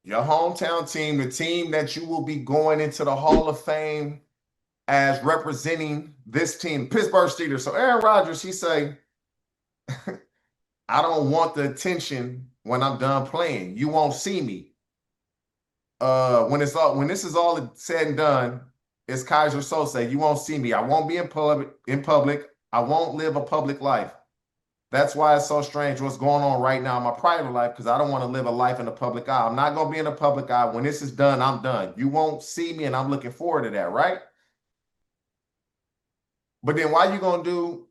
Your hometown team, the team that you will be going into the Hall of Fame as representing this team, Pittsburgh Steelers. So Aaron Rodgers, he say, I don't want the attention when I'm done playing. You won't see me. When this is all said and done, it's Kaiser Sose. You won't see me. I won't be in public. I won't live a public life. That's why it's so strange what's going on right now in my private life, because I don't want to live a life in the public eye. I'm not going to be in the public eye. When this is done, I'm done. You won't see me, and I'm looking forward to that, right? But then why you going to do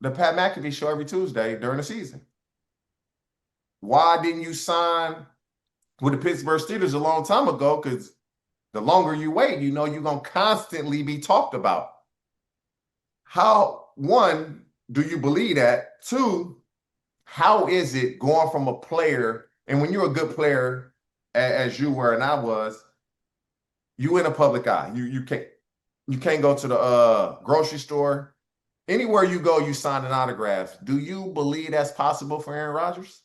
the Pat McAfee show every Tuesday during the season? Why didn't you sign with the Pittsburgh Steelers a long time ago? Because the longer you wait, you know you're going to constantly be talked about. How, one, do you believe that? Two, how is it going from a player, and when you're a good player, as you were and I was, you in a public eye. You can't go to the grocery store. Anywhere you go, you sign an autograph. Do you believe that's possible for Aaron Rodgers?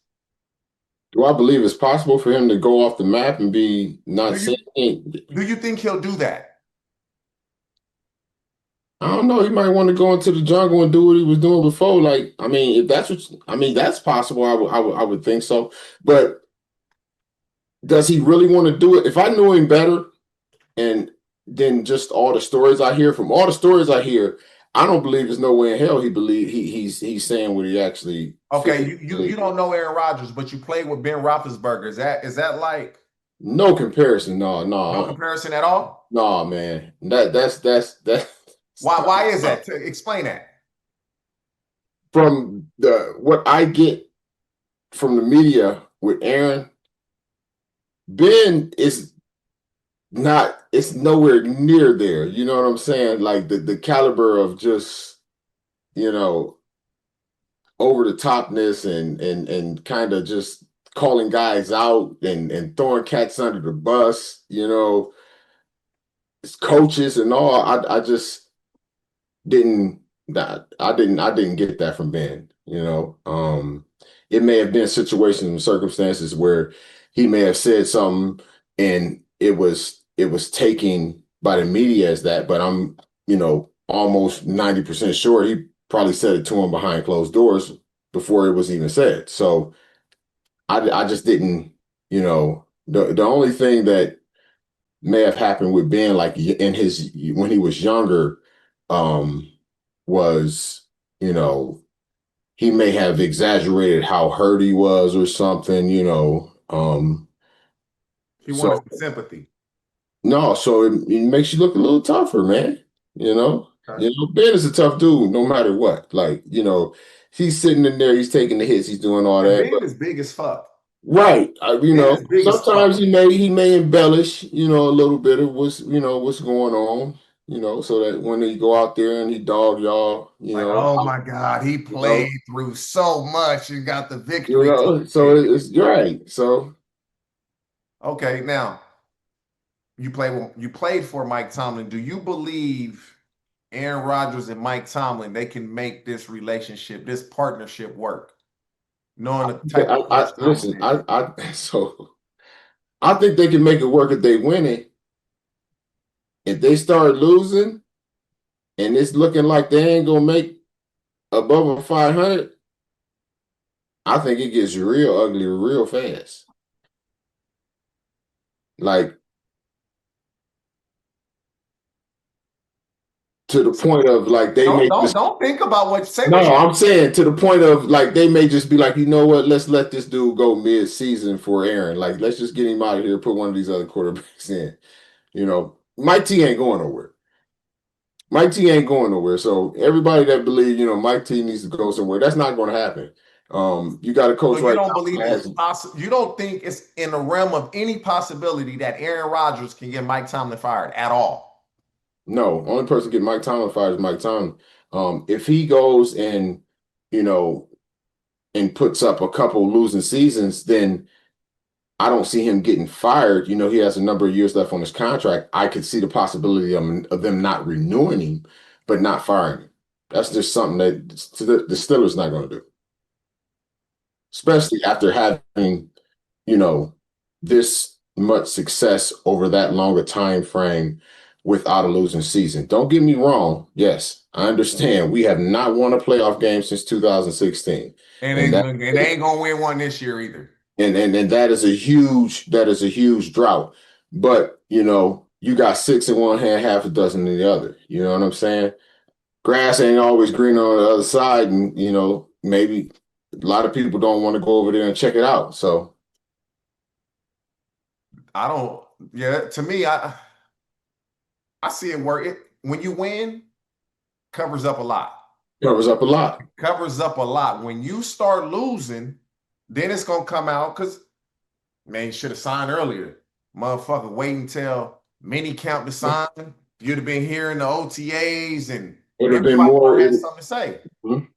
Do I believe it's possible for him to go off the map and be not Do you seen? do you think he'll do that? I don't know. He might want to go into the jungle and do what he was doing before. Like, I mean, if that's what I mean, that's possible. I would think so. But does he really want to do it? If I knew him better, and then just all the stories I hear from all the stories I hear, I don't believe there's no way in hell he's saying what he actually Okay, feels. you don't know Aaron Rodgers, but you played with Ben Roethlisberger. Is that like No comparison. No, no no, comparison at all? no, man. That's Why is that? Explain that. from the what I get from the media with Aaron. Ben is not, it's nowhere near there. You know what I'm saying? Like the caliber of just, you know, over the topness and kind of just calling guys out and throwing cats under the bus, you know, coaches and all. I just didn't I didn't get that from Ben, you know. It may have been situations and circumstances where he may have said something and it was taken by the media as that, but I'm, you know, almost 90% sure he probably said it to him behind closed doors before it was even said. So I just didn't, you know, the only thing that may have happened with Ben, like in his when he was younger, um, was, you know, he may have exaggerated how hurt he was or something, you know. He wanted So some sympathy. no, so it makes you look a little tougher, man. You know, Okay. you know, Ben is a tough dude, no matter what. Like, you know, he's sitting in there, he's taking the hits, he's doing all And that, Ben but is big as fuck. right, you Ben know, is big as sometimes fuck. he may embellish, you know, a little bit of what's going on, you know, so that when he go out there and he dog y'all, Like, oh my God, he played through so much and got the victory so today. it's you're right. So Okay, now you played for Mike Tomlin. Do you believe Aaron Rodgers and Mike Tomlin they can make this relationship, this partnership work, knowing the type of coach I Tomlin listen, is? so I think they can make it work if they win it. If they start losing and it's looking like they ain't gonna make above a 500, I think it gets real ugly real fast. Like to the point of like they Don't may don't just don't think about what say no, what you I'm saying to the point of like they may just be like, you know what, let's let this dude go mid-season for Aaron. Like, let's just get him out of here, put one of these other quarterbacks in. You know, Mike T ain't going nowhere. Mike T ain't going nowhere. So everybody that believe, you know, Mike T needs to go somewhere, that's not going to happen. You got a so coach you right don't now believe that it's has possible. You don't think it's in the realm of any possibility that Aaron Rodgers can get Mike Tomlin fired at all. no, only person getting Mike Tomlin fired is Mike Tomlin. If he goes and, you know, and puts up a couple losing seasons, then I don't see him getting fired. You know, he has a number of years left on his contract. I could see the possibility of them not renewing him, but not firing him. That's just something that the Steelers not going to do, especially after having, you know, this. much success over that longer time frame without a losing season. Don't get me wrong. Yes, I understand. We have not won a playoff game since 2016. And And that they ain't gonna win one this year either. and that is a huge drought. But you got six in one hand, half a dozen in the other. You know what I'm saying? Grass ain't always green on the other side, and maybe a lot of people don't want to go over there and check it out. So I don't. Yeah, to me, I see it work. When you win, covers up a lot. covers up a lot. Covers up a lot. When you start losing, then it's gonna come out because man, you should have signed earlier. Motherfucker, wait until mini camp to sign. You'd have been hearing the OTAs and It would have been everybody more. has something to say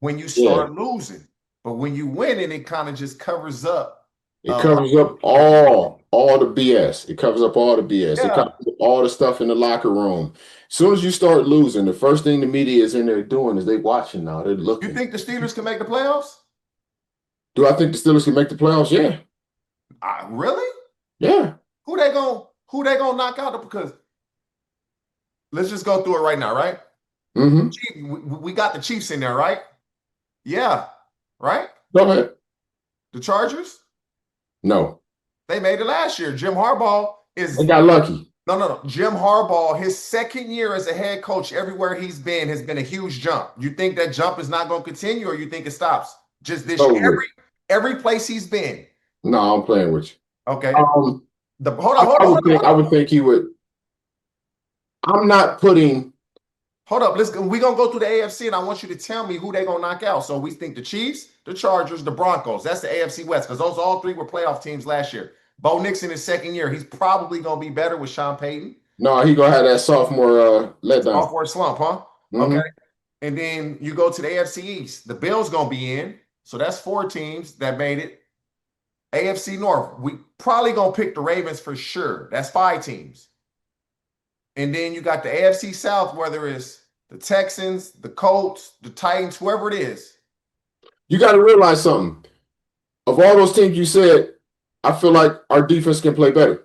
when you Yeah, start losing. But when you win it, it kind of just covers up. it covers up all the BS. It covers up all the BS. It Yeah. covers up all the stuff in the locker room. As soon as you start losing, the first thing the media is in there doing is they watching now. They're You looking. think the Steelers can make the playoffs? Do I think the Steelers can make the playoffs? Yeah, Really? yeah. Who they gonna knock out? Because let's just go through it right now, right? Mm-hmm. We got the Chiefs in there, right? Yeah, right? Go ahead. The Chargers, No, they made it last year. Jim Harbaugh is they got lucky. no. Jim Harbaugh, his second year as a head coach, everywhere he's been has been a huge jump. You think that jump is not going to continue, or you think it stops just this year? Over. Every place he's been. No, I'm playing with you. Okay. Um, Hold I on. I would think he would. I'm not putting. Hold up, we're gonna go through the AFC, and I want you to tell me who they're gonna knock out. So we think the Chiefs, the Chargers, the Broncos. That's the AFC West, because those all three were playoff teams last year. Bo Nixon, his second year, he's probably gonna be better with Sean Payton. No, he gonna have that sophomore letdown. Off for a slump, huh? Mm-hmm. Okay. And then you go to the AFC East. The Bills gonna be in. So that's four teams that made it. AFC North, we probably gonna pick the Ravens for sure. That's five teams. And then you got the AFC South, whether it's the Texans, the Colts, the Titans, whoever it is. You got to realize something. Of all those teams you said, I feel like our defense can play better.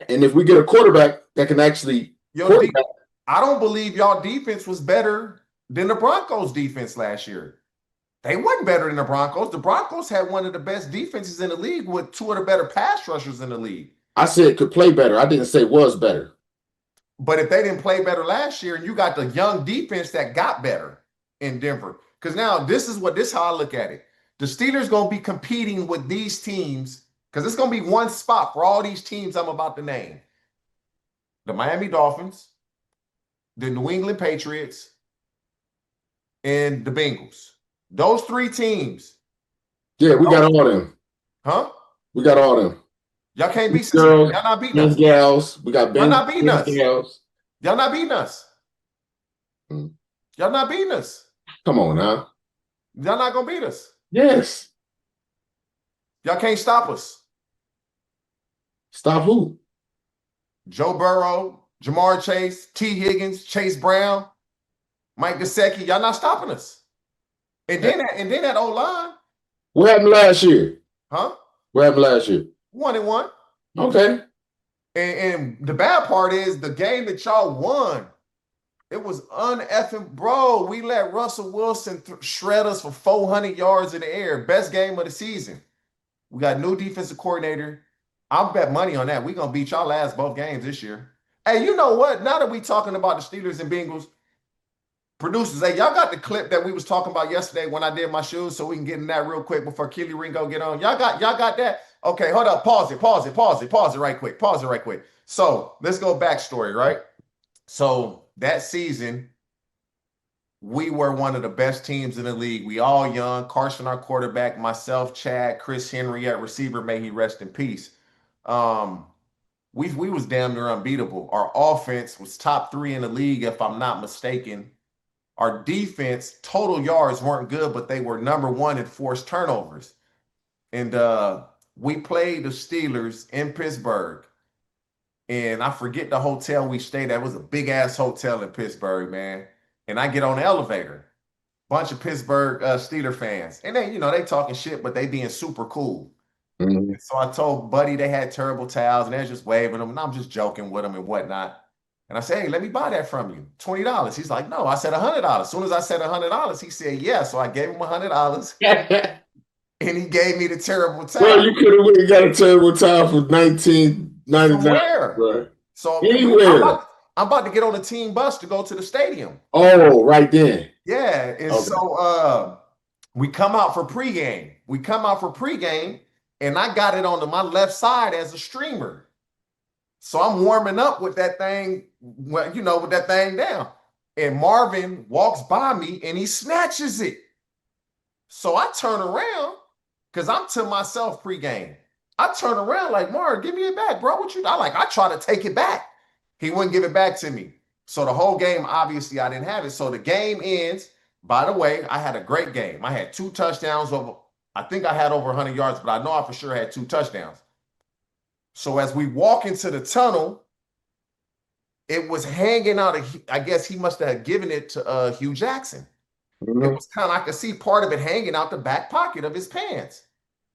And if we get a quarterback that can actually I don't believe y'all defense was better than the Broncos defense last year. They wasn't better than the Broncos. The Broncos had one of the best defenses in the league with two of the better pass rushers in the league. I said could play better. I didn't say was better. But if they didn't play better last year, and you got the young defense that got better in Denver, because now this is how I look at it. The Steelers gonna be competing with these teams because it's gonna be one spot for all these teams I'm about to name: the Miami Dolphins, the New England Patriots, and the Bengals. Those three teams. Yeah, we got all them. Huh? We got all them. Y'all can't beat Cincinnati. Y'all not beating us. Gals. We got Y'all not beating us. Gals. Y'all not beating us. Y'all not beating us. Come on now. Y'all not gonna beat us. Yes. Y'all can't stop us. Stop who? Joe Burrow, Jamar Chase, T. Higgins, Chase Brown, Mike Gesicki. Y'all not stopping us. And then that O-line. What happened last year? Huh? What happened last year? 1-1. Okay. And the bad part is the game that y'all won. It was uneffing, bro. We let Russell Wilson shred us for 400 yards in the air. Best game of the season. We got new defensive coordinator. I'll bet money on that. We're going to beat y'all ass both games this year. Hey, you know what? Now that we talking about the Steelers and Bengals, producers, hey, y'all got the clip that we was talking about yesterday when I did my shoes, so we can get in that real quick before Kelee Ringo get on. Y'all got that? Okay, hold up. Pause it right quick. So let's go backstory, right? So that season, we were one of the best teams in the league. We all young. Carson, our quarterback, myself, Chad, Chris Henry at receiver, may he rest in peace. We was damn near unbeatable. Our offense was top 3 in the league, if I'm not mistaken. Our defense, total yards weren't good, but they were number 1 in forced turnovers. And we played the Steelers in Pittsburgh. And I forget the hotel we stayed at. It was a big-ass hotel in Pittsburgh, man. And I get on the elevator. Bunch of Pittsburgh Steeler fans. And they talking shit, but they being super cool. Mhm. So I told Buddy they had terrible towels and they're just waving them, and I'm just joking with them and whatnot. And I said, hey, let me buy that from you. $20. He's like, no. I said $100. As soon as I said $100, he said, yeah. So I gave him $100 and he gave me the terrible Bro, towel. you could have went and got a terrible towel for 19.99, From where? bro. So Anywhere. I'm about to get on the team bus to go to the stadium. Oh, right then. Yeah. And Okay. so we come out for pregame. We come out for pregame, and I got it onto my left side as a streamer. So I'm warming up with that thing, well, with that thing down. And Marvin walks by me and he snatches it. So I turn around because I'm to myself pregame. I turn around like, Marvin, give me it back, bro. What you? I try to take it back. He wouldn't give it back to me. So the whole game, obviously, I didn't have it. So the game ends. By the way, I had a great game. I had 2 touchdowns over. I think I had over 100 yards, but I know I for sure had 2 touchdowns. So as we walk into the tunnel, it was hanging out. I guess he must have given it to Hugh Jackson. It Mhm. was kind of, I could see part of it hanging out the back pocket of his pants.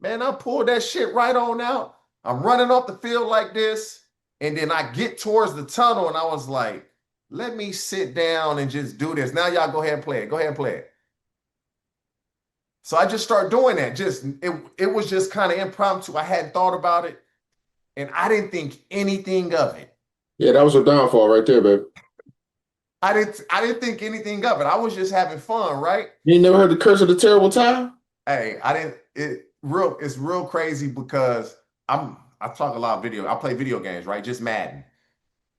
Man, I pulled that shit right on out. I'm running off the field like this. And then I get towards the tunnel and I was like, let me sit down and just do this. Now y'all go ahead and play it. Go ahead and play it. So I just start doing that. It was just kind of impromptu. I hadn't thought about it and I didn't think anything of it. Yeah, that was a downfall right there, baby. I didn't think anything of it. I was just having fun, right? You ain't never heard the curse of the terrible towel? Hey, I didn't it's real crazy because I talk a lot of I play video games, right? Just Madden.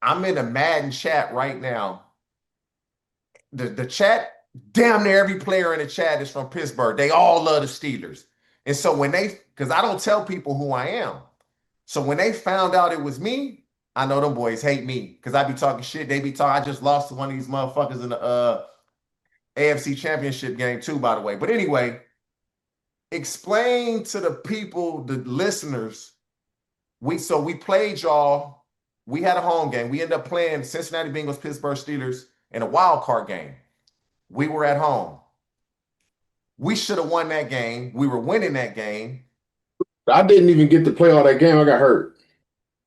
I'm in a Madden chat right now. The chat, damn near every player in the chat is from Pittsburgh. They all love the Steelers. And so because I don't tell people who I am. So when they found out it was me, I know them boys hate me because I be talking shit. They be talking. I just lost to one of these motherfuckers in the AFC Championship game too, by the way. But anyway, explain to the people, the listeners, we played y'all. We had a home game. We ended up playing Cincinnati Bengals, Pittsburgh Steelers in a wild card game. We were at home. We should have won that game. We were winning that game. I didn't even get to play all that game. I got hurt.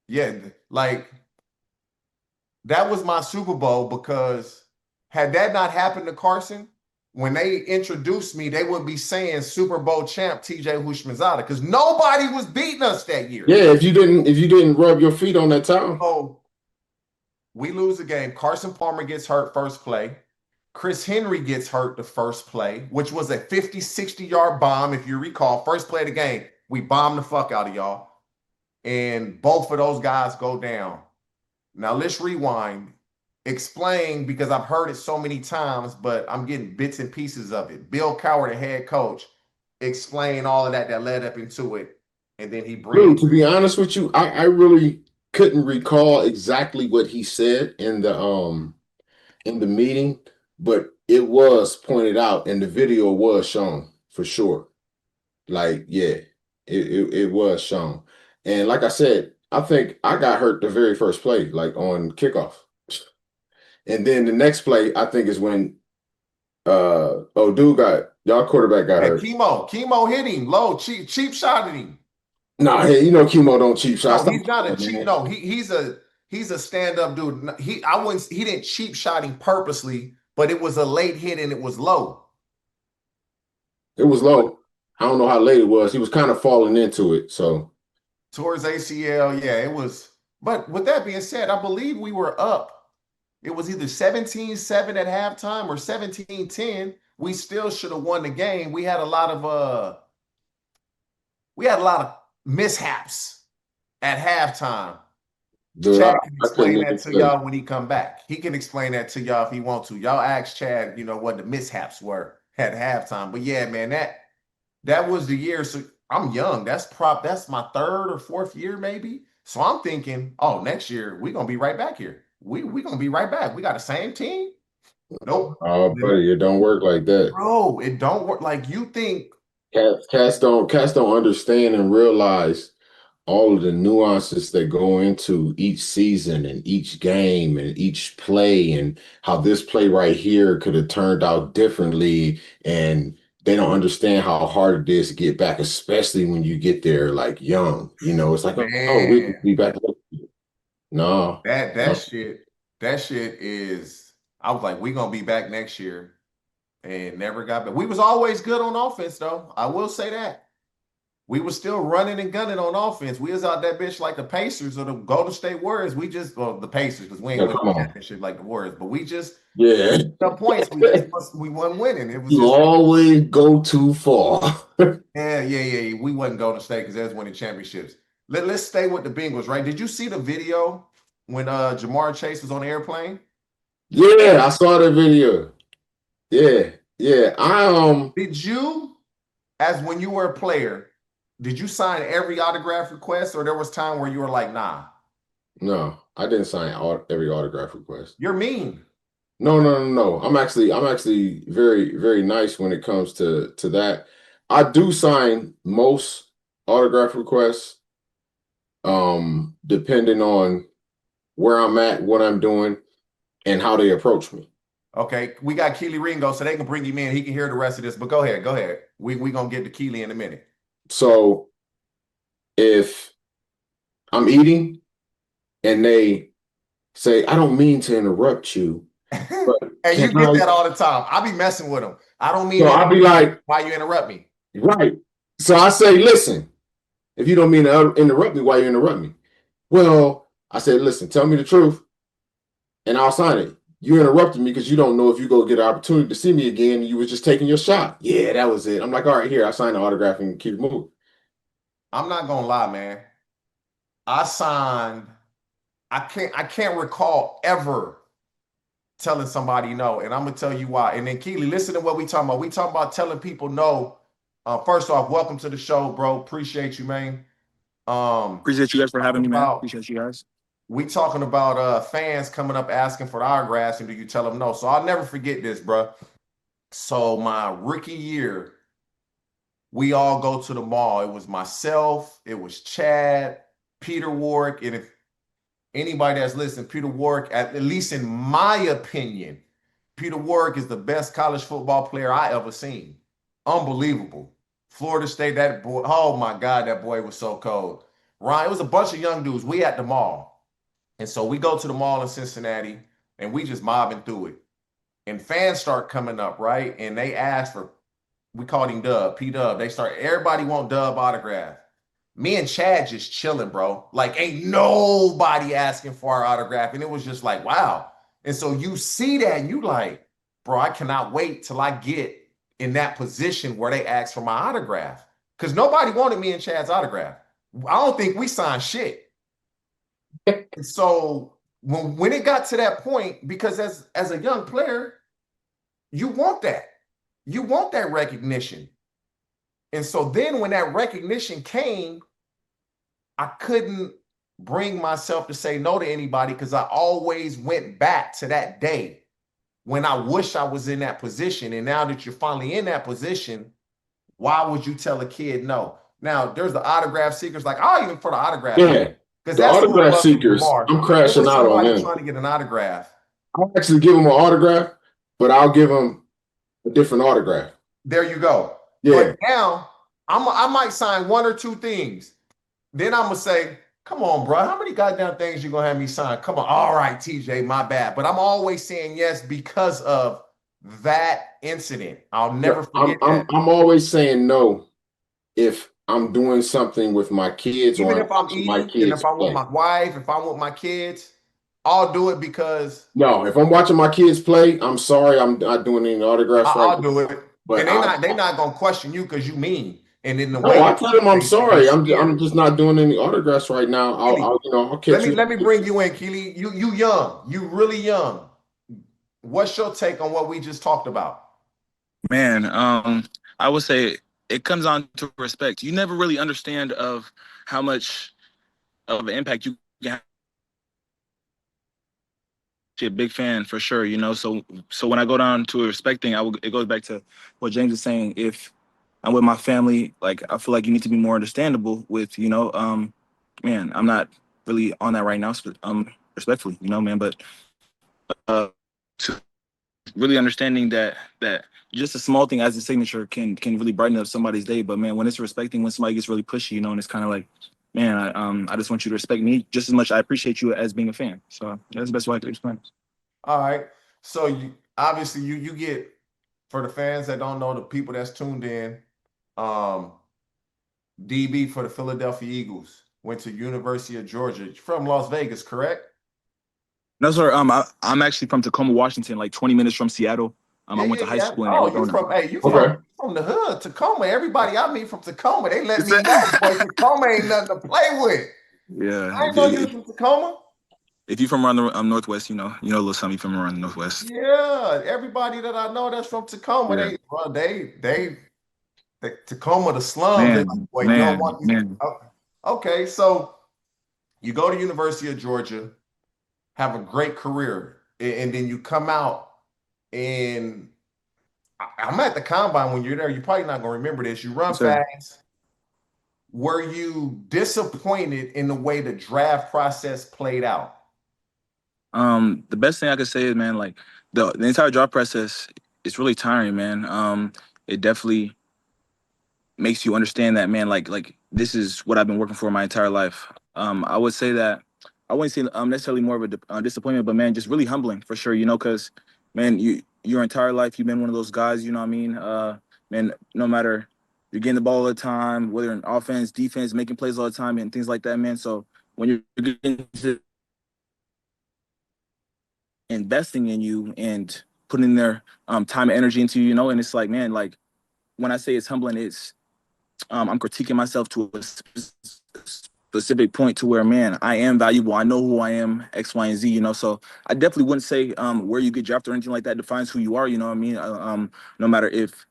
Yeah, like that was my Super Bowl because had that not happened to Carson, when they introduced me, they would be saying Super Bowl champ TJ Houshmandzadeh because nobody was beating us that year. Yeah, if you didn't rub your feet on that towel. So we lose the game. Carson Palmer gets hurt first play. Chris Henry gets hurt the first play, which was a 50, 60-yard bomb. If you recall, first play of the game, we bombed the fuck out of y'all. And both of those guys go down. Now let's rewind. Explain, because I've heard it so many times, but I'm getting bits and pieces of it. Bill Cowher, the head coach, explain all of that led up into it. And then he Dude, brings. to be honest with you, I really couldn't recall exactly what he said in the meeting, but it was pointed out and the video was shown for sure. Like, yeah, it was shown. And like I said, I think I got hurt the very first play, like on kickoff. And then the next play, I think is when dude got y'all quarterback got And hurt. Chemo hit him low, cheap shot at him. Nah, hey, Chemo don't cheap shots. No, Stop he's not a that, cheap. man. No, he's a stand-up dude. He didn't cheap shot him purposely, but it was a late hit and it was low. It was low. I don't know how late it was. He was kind of falling into it. So Towards ACL, yeah, it was. But with that being said, I believe we were up. It was either 17-7 at halftime or 17-10. We still should have won the game. We had a lot of mishaps at halftime. dude, Chad can I couldn't explain even that to say. y'all when he come back. He can explain that to y'all if he want to. Y'all ask Chad, what the mishaps were at halftime. But yeah, man, that was the year. So I'm young. That's my 3rd or 4th year, maybe. So I'm thinking, oh, next year we're gonna be right back here. We gonna be right back. We got the same team. Nope. Oh, buddy, it don't work like that. Bro, it don't work like you think. Cats don't understand and realize all of the nuances that go into each season and each game and each play and how this play right here could have turned out differently. And they don't understand how hard it is to get back, especially when you get there like young. It's like, oh, we Man, can be back. No, that no. that shit, that shit is. I was like, we gonna be back next year, and never got back. We was always good on offense, though. I will say that. We was still running and gunning on offense. We was out that bitch like the Pacers or the Golden State Warriors. We just, well, the Pacers, because we ain't Yeah, winning come the on. championship like the Warriors, but we just Yeah. some points we wasn't winning. It was You just always go too far. yeah. We wasn't Golden State because they was winning championships. Let's stay with the Bengals, right? Did you see the video when Jamar Chase was on the airplane? Yeah, I saw the video. Yeah, yeah. Did you, as when you were a player, did you sign every autograph request, or there was time where you were like, nah, No, I didn't sign every autograph request. you're mean. No, no, no, no. I'm actually very, very nice when it comes to that. I do sign most autograph requests, depending on where I'm at, what I'm doing, and how they approach me. Okay, we got Kelee Ringo, so they can bring him in. He can hear the rest of this. But go ahead, go ahead. We gonna get to Kelee in a minute. So if I'm eating and they say, I don't mean to interrupt you, but And you can get I? that all the time. I be messing with them. I don't mean So to I'll be interrupt you. like, Why you interrupt me? right. So I say, listen, if you don't mean to interrupt me, why you interrupt me? Well, I said, listen, tell me the truth and I'll sign it. You interrupted me because you don't know if you go get an opportunity to see me again. You was just taking your shot. Yeah, that was it. I'm like, all right, here, I signed the autograph and keep it moving. I'm not gonna lie, man. I signed. I can't recall ever telling somebody no, and I'm gonna tell you why. And then Keely, listen to what we talking about. We talking about telling people no. First off, welcome to the show, bro. Appreciate you, man. Appreciate you guys for having me, man. About Appreciate you guys. we talking about fans coming up asking for the autographs, and do you tell them no? So I'll never forget this, bro. So my rookie year, we all go to the mall. It was myself, it was Chad, Peter Warwick, and if anybody that's listening, Peter Warwick, at least in my opinion, Peter Warwick is the best college football player I ever seen. Unbelievable. Florida State, that boy, oh my God, that boy was so cold. Ryan, it was a bunch of young dudes. We at the mall. And so we go to the mall in Cincinnati and we just mobbing through it. And fans start coming up, right? And they ask for, we called him Dub, P Dub. They start, everybody want Dub autograph. Me and Chad just chilling, bro. Like, ain't nobody asking for our autograph. And it was just like, wow. And so you see that and you like, bro, I cannot wait till I get in that position where they ask for my autograph. Because nobody wanted me and Chad's autograph. I don't think we signed shit. And so when it got to that point, because as a young player, you want that. You want that recognition. And so then when that recognition came, I couldn't bring myself to say no to anybody because I always went back to that day when I wish I was in that position. And now that you're finally in that position, why would you tell a kid no? Now, there's the autograph seekers, like, I'll even put an autograph in Yeah, because the that's who it autograph was with seekers, Lamar. I'm It crashing was out on somebody them. trying to get an autograph. I'll actually give them an autograph, but I'll give them a different autograph. There you go. Yeah. But now I might sign one or two things. Then I'm gonna say, come on, bro. How many goddamn things you gonna have me sign? Come on. All right, TJ, my bad. But I'm always saying yes because of that incident. I'll never forget that. I'm always saying no if I'm doing something with my kids or Even I'm if I'm watching my eating and if kids I'm with play. my wife, if I'm with my kids, I'll do it because No, if I'm watching my kids play, I'm sorry, I'm not doing any autographs right I'll now. do it. But And they not gonna question you because you mean. And in the no, way I tell them I'm they sorry. I'm scared. just not doing any autographs right now. Keely, I'll catch you. let me bring you in, Keely. You young, you really young. What's your take on what we just talked about? Man, I would say it comes on to respect. You never really understand of how much of an impact you can have. A big fan for sure, So when I go down to a respect thing, it goes back to what James is saying. If I'm with my family, like I feel like you need to be more understandable with, man, I'm not really on that right now, respectfully, man. But really understanding that just a small thing as a signature can really brighten up somebody's day. But man, when it's respecting, when somebody gets really pushy, and it's kind of like, man, I just want you to respect me just as much. I appreciate you as being a fan. So that's the best way I can explain it. All right. So you obviously you get, for the fans that don't know, the people that's tuned in, um, DB for the Philadelphia Eagles, went to University of Georgia. You're from Las Vegas, correct? No, sir. I'm actually from Tacoma, Washington, like 20 minutes from Seattle. I Yeah, went yeah, to high yeah. school in Oh, you Arizona. from you Okay. from the hood, Tacoma. Everybody I meet from Tacoma, they let It's me know, boy, Tacoma ain't nothing to play with. yeah. I didn't know you was from Tacoma. If you're from around the Northwest, you know a little something from around the Northwest. Yeah, everybody that I know that's from Tacoma, Yeah. they Tacoma, the slums. They like, Man, boy, you don't man, want these. man. Okay, so you go to University of Georgia, have a great career, and then you come out and I'm at the combine when you're there. You're probably not gonna remember this. You run Yes, sir. fast. Were you disappointed in the way the draft process played out? The best thing I could say is, man, like the entire job process is really tiring, man. It definitely makes you understand that, man, like this is what I've been working for my entire life. I would say that I wouldn't say necessarily more of a disappointment, but man, just really humbling for sure. Because man, your entire life you've been one of those guys. You know what I mean? Man, no matter you're getting the ball all the time, whether in offense, defense, making plays all the time, and things like that, man. So when you're getting to investing in you and putting their time and energy into and it's like, man, like when I say it's humbling, it's I'm critiquing myself to a specific point to where, man, I am valuable. I know who I am, X, Y, and Z. So I definitely wouldn't say where you get drafted or anything like that defines who you are. You know what I mean? No matter if,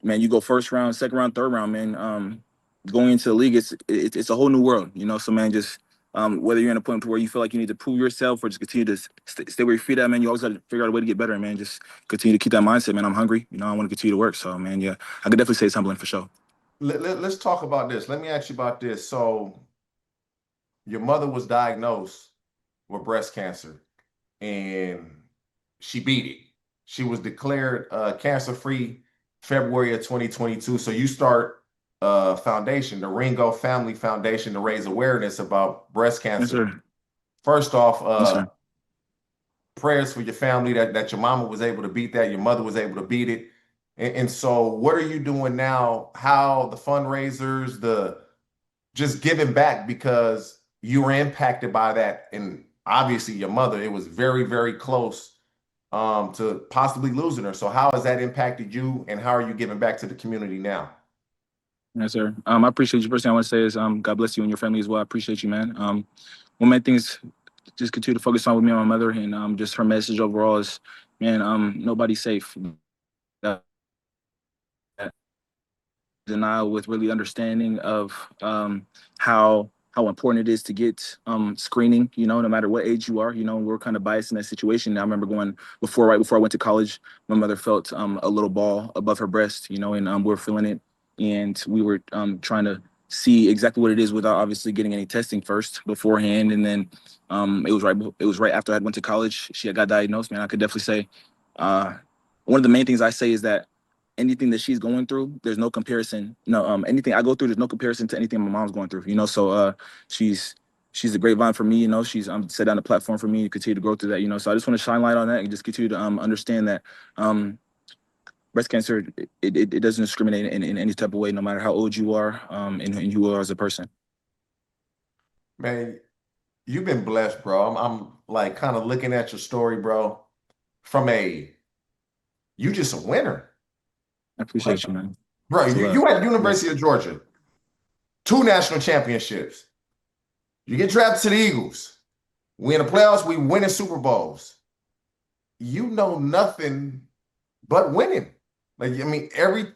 man, you go first round, second round, third round, man. Going into the league, it's a whole new world. So man, just whether you're in a point to where you feel like you need to prove yourself or just continue to stay where your feet at, man, you always got to figure out a way to get better, man. Just continue to keep that mindset, man. I'm hungry. I want to continue to work. So, man, yeah, I could definitely say it's humbling for sure. Let's talk about this. Let me ask you about this. So, your mother was diagnosed with breast cancer, and she beat it. She was declared cancer-free February of 2022. So you start a foundation, the Ringo Family Foundation, to raise awareness about breast Yes, cancer. sir. First off, Yes, sir. prayers for your family that your mama was able to beat that, your mother was able to beat it. And so what are you doing now? How the fundraisers, the just giving back because you were impacted by that. And obviously your mother, it was very, very close to possibly losing her. So how has that impacted you and how are you giving back to the community now? Yes, sir. I appreciate you. First thing I want to say is God bless you and your family as well. I appreciate you, man. One main thing is just continue to focus on with me and my mother, and just her message overall is, man, nobody's safe. That, denial with really understanding of how important it is to get screening. No matter what age you are. We're kind of biased in that situation. I remember going right before I went to college. My mother felt a little ball above her breast. And we were feeling it, and we were trying to see exactly what it is without obviously getting any testing first beforehand. And then it was right after I went to college. She had got diagnosed. Man, I could definitely say one of the main things I say is that anything that she's going through, there's no comparison. No, anything I go through, there's no comparison to anything my mom's going through. So she's a grapevine for me. She's set down a platform for me to continue to grow through that. So I just want to shine light on that and just continue to understand that breast cancer, it doesn't discriminate in any type of way, no matter how old you are, and who you are as a person. Man, you've been blessed, bro. I'm like kind of looking at your story, bro, from you just a winner. I Like, appreciate you, man. bro, It's a you love. at Yes. University of Georgia, two national championships. You get drafted to the Eagles. We in the playoffs, we winning Super Bowls. You know nothing but winning. Like, I mean, every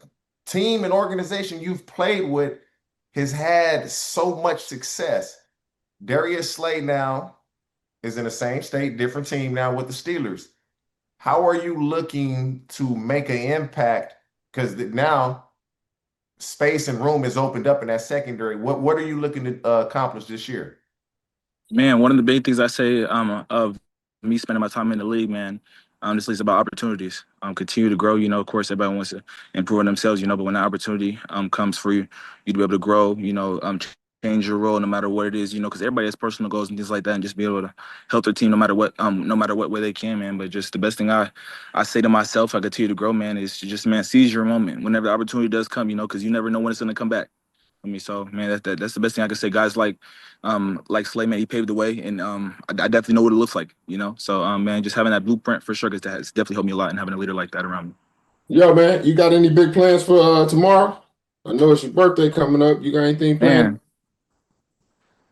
team and organization you've played with has had so much success. Darius Slay now is in the same state, different team now with the Steelers. How are you looking to make an impact? Because now space and room is opened up in that secondary. What are you looking to accomplish this year? Man, one of the big things I say of me spending my time in the league, man. Honestly, it's about opportunities. Continue to grow. Of course, everybody wants to improve on themselves. But when the opportunity comes for you to be able to grow, change your role no matter what it is. Because everybody has personal goals and things like that, and just be able to help their team no matter what way they can, man. But just the best thing I say to myself, I continue to grow, man, is to just, man, seize your moment whenever the opportunity does come. Because you never know when it's gonna come back. So, man, that's the best thing I can say. Guys like Slay, man, he paved the way, and I definitely know what it looks like. So, man, just having that blueprint for sure, because that's definitely helped me a lot, and having a leader like that around me. Yo, man, you got any big plans for tomorrow? I know it's your birthday coming up. You got anything planned?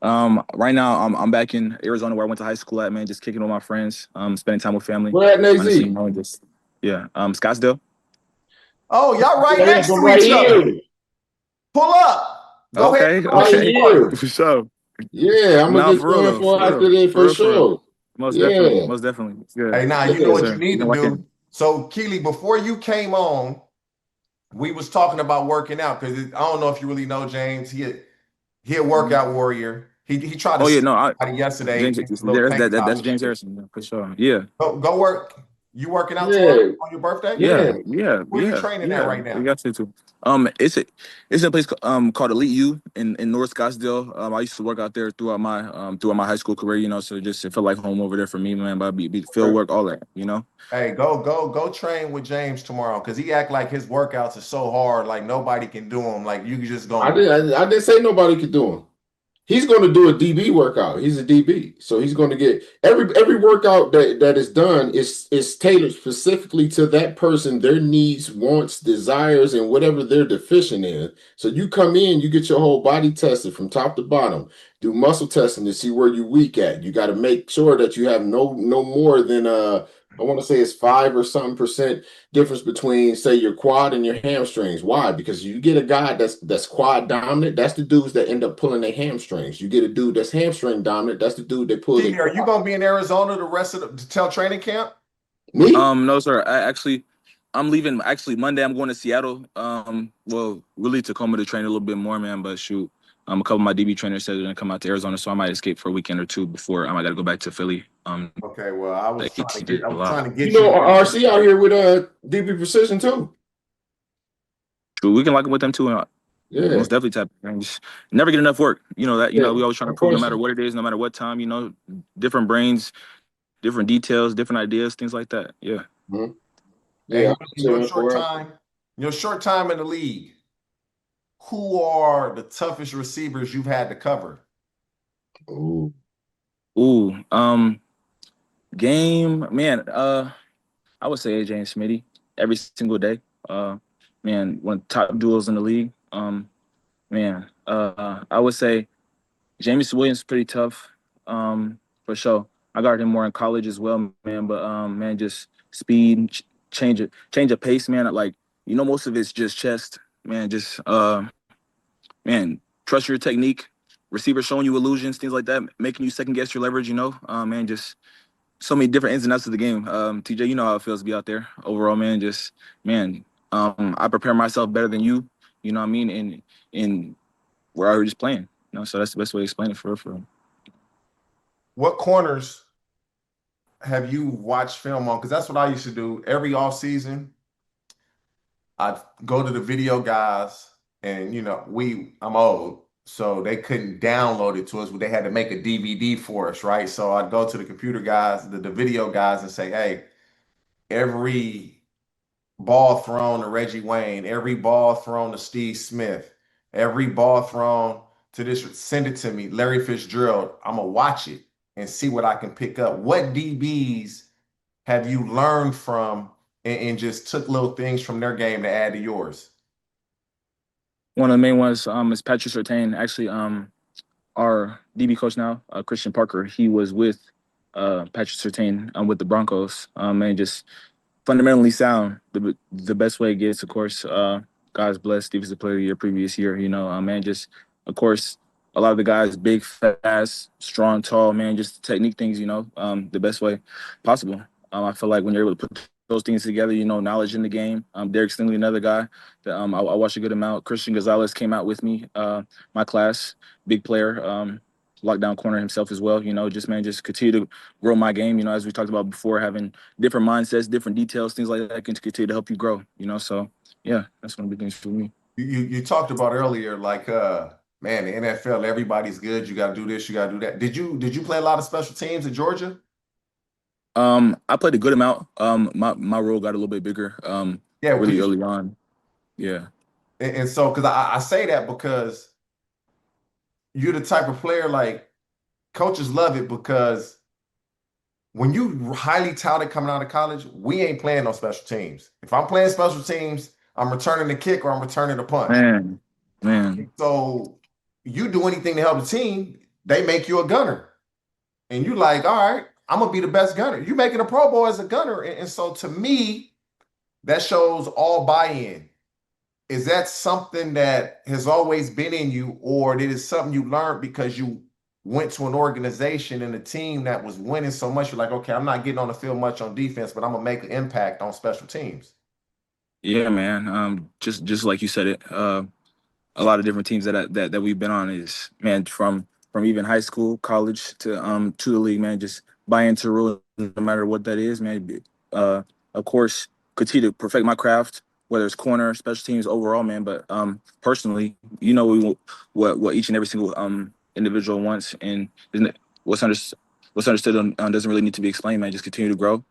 Right now I'm back in Arizona where I went to high school at, man, just kicking with my friends, spending time with family. Where at Honestly, AZ? just Scottsdale. Oh, y'all right Yeah, next but to right each other. here. Pull up. Go ahead Okay, and go Right okay, support. here. for sure. Yeah, I'm gonna No, get for real going though, for for after real, this for for real, for real. sure. Most definitely, Yeah, most definitely. It's good. Hey, now you know yeah. what you Sir, need to I can. do. So, Kelee, before you came on, we was talking about working out because I don't know if you really know James. He a workout warrior. He tried to Oh yeah, see no, somebody yesterday James, in his little tank top that's and James shit. Harrison, yeah, for sure. Yeah, Go work. You working out tomorrow Yeah, on your birthday? yeah. Where you training at right We now? got to too. It's a place called Elite U in North Scottsdale. I used to work out there throughout my high school career. So just it felt like home over there for me, man. But be field work, all that. Hey, go train with James tomorrow because he act like his workouts are so hard, like nobody can do them. Like you just gonna I didn't say nobody could do them. He's going to do a DB workout. He's a DB, so he's going to get every workout that is done is tailored specifically to that person, their needs, wants, desires, and whatever they're deficient in. So you come in, you get your whole body tested from top to bottom. Do muscle testing to see where you're weak at. You got to make sure that you have no more than I want to say it's 5 or something percent difference between, say, your quad and your hamstrings. Why? Because you get a guy that's quad dominant, that's the dudes that end up pulling their hamstrings. You get a dude that's hamstring dominant, that's the dude that pull their Keely, are you quad. gonna be in Arizona the rest of the till training camp? Me? No, sir. I'm leaving. Actually, Monday I'm going to Seattle. Well, really Tacoma to train a little bit more, man. But shoot, a couple of my DB trainers said they're gonna come out to Arizona, so I might escape for a weekend or two before I got to go back to Philly. Okay, well, I was That trying to gets get I a was lot. trying to You get you know, to do RC something. out here with DB Precision too. Shoot, we can lock in with them too. Yeah, Most definitely tap. And just never get enough work. That. yeah, We always trying to no prove no matter question. what it is, no matter what time. Different brains, different details, different ideas, things like that. Yeah. Mhm. Hey, Yeah, I'm chilling for it. in your short time in the league, who are the toughest receivers you've had to cover? Ooh. Ooh. Game man. I would say AJ and Smitty every single day. Man, one of the top duels in the league. Man, I would say James Williams is pretty tough, for sure. I got him more in college as well, man. But man, just speed, change of pace, man. Like most of it's just chest, man. Just man, trust your technique. Receiver showing you illusions, things like that, making you second guess your leverage. Man, just so many different ins and outs of the game. TJ, you know how it feels to be out there. Overall, man, just man, I prepare myself better than you. You know what I mean? And we're already just playing. So that's the best way to explain it for real. What corners have you watched film on? Because that's what I used to do every off season. I'd go to the video guys, and I'm old, so they couldn't download it to us, but they had to make a DVD for us, right? So I'd go to the computer guys, the video guys, and say, hey, every ball thrown to Reggie Wayne, every ball thrown to Steve Smith, every ball thrown to this, send it to me, Larry Fitzgerald. I'm gonna watch it and see what I can pick up. What DBs have you learned from and just took little things from their game to add to yours? One of the main ones is Patrick Surtain. Actually, our DB coach now, Christian Parker, he was with Patrick Surtain with the Broncos. And just fundamentally sound. The best way it gets, of course. God's blessed. Steve is the player of the year previous year. Man, just of course a lot of the guys big, fast, strong, tall. Man, just technique things. The best way possible. I feel like when you're able to put those things together, knowledge in the game. Derek Stingley, another guy that I watched a good amount. Christian Gonzalez came out with me, my class, big player. lockdown corner himself as well. You know, just continue to grow my game. You know, as we talked about before, having different mindsets, different details, things like that can continue to help you grow. You know, so yeah, that's one of the big things for me. You talked about earlier, like man, the NFL, everybody's good. You got to do this, you got to do that. Did you play a lot of special teams in Georgia? I played a good amount. My role got a little bit bigger. Yeah, Really early on. Yeah. and so because I say that because you're the type of player like coaches love it because when you highly touted coming out of college, we ain't playing no special teams. If I'm playing special teams, I'm returning the kick or I'm returning the punch. Man. So you do anything to help the team, they make you a gunner. And you like, all right, I'm gonna be the best gunner. You making a Pro Bowl as a gunner. And so to me, that shows all buy-in. Is that something that has always been in you, or it is something you learned because you went to an organization and a team that was winning so much? You're like, okay, I'm not getting on the field much on defense, but I'm gonna make an impact on special teams. Yeah, man. Just like you said it. A lot of different teams that we've been on is, man, from even high school, college to the league, man. Just buy into rule no matter what that is, man. Of course, continue to perfect my craft, whether it's corner, special teams, overall, man. But personally, you know, what each and every single individual wants, and what's understood doesn't really need to be explained, man. Just continue to grow.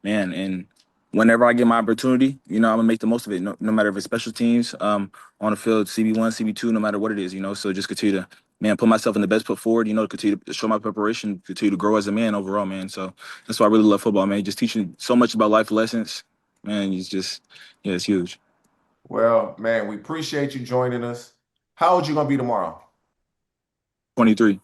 Man, and whenever I get my opportunity, you know, I'm gonna make the most of it. No matter if it's special teams, on the field, CB1, CB2, no matter what it is, you know. So just continue to, man, put myself in the best foot forward. You know, continue to show my preparation, continue to grow as a man overall, man. So that's why I really love football, man. Just teaching so much about life lessons, man. It's just, yeah, it's huge. Well, man, we appreciate you joining us. How old you gonna be tomorrow? 23.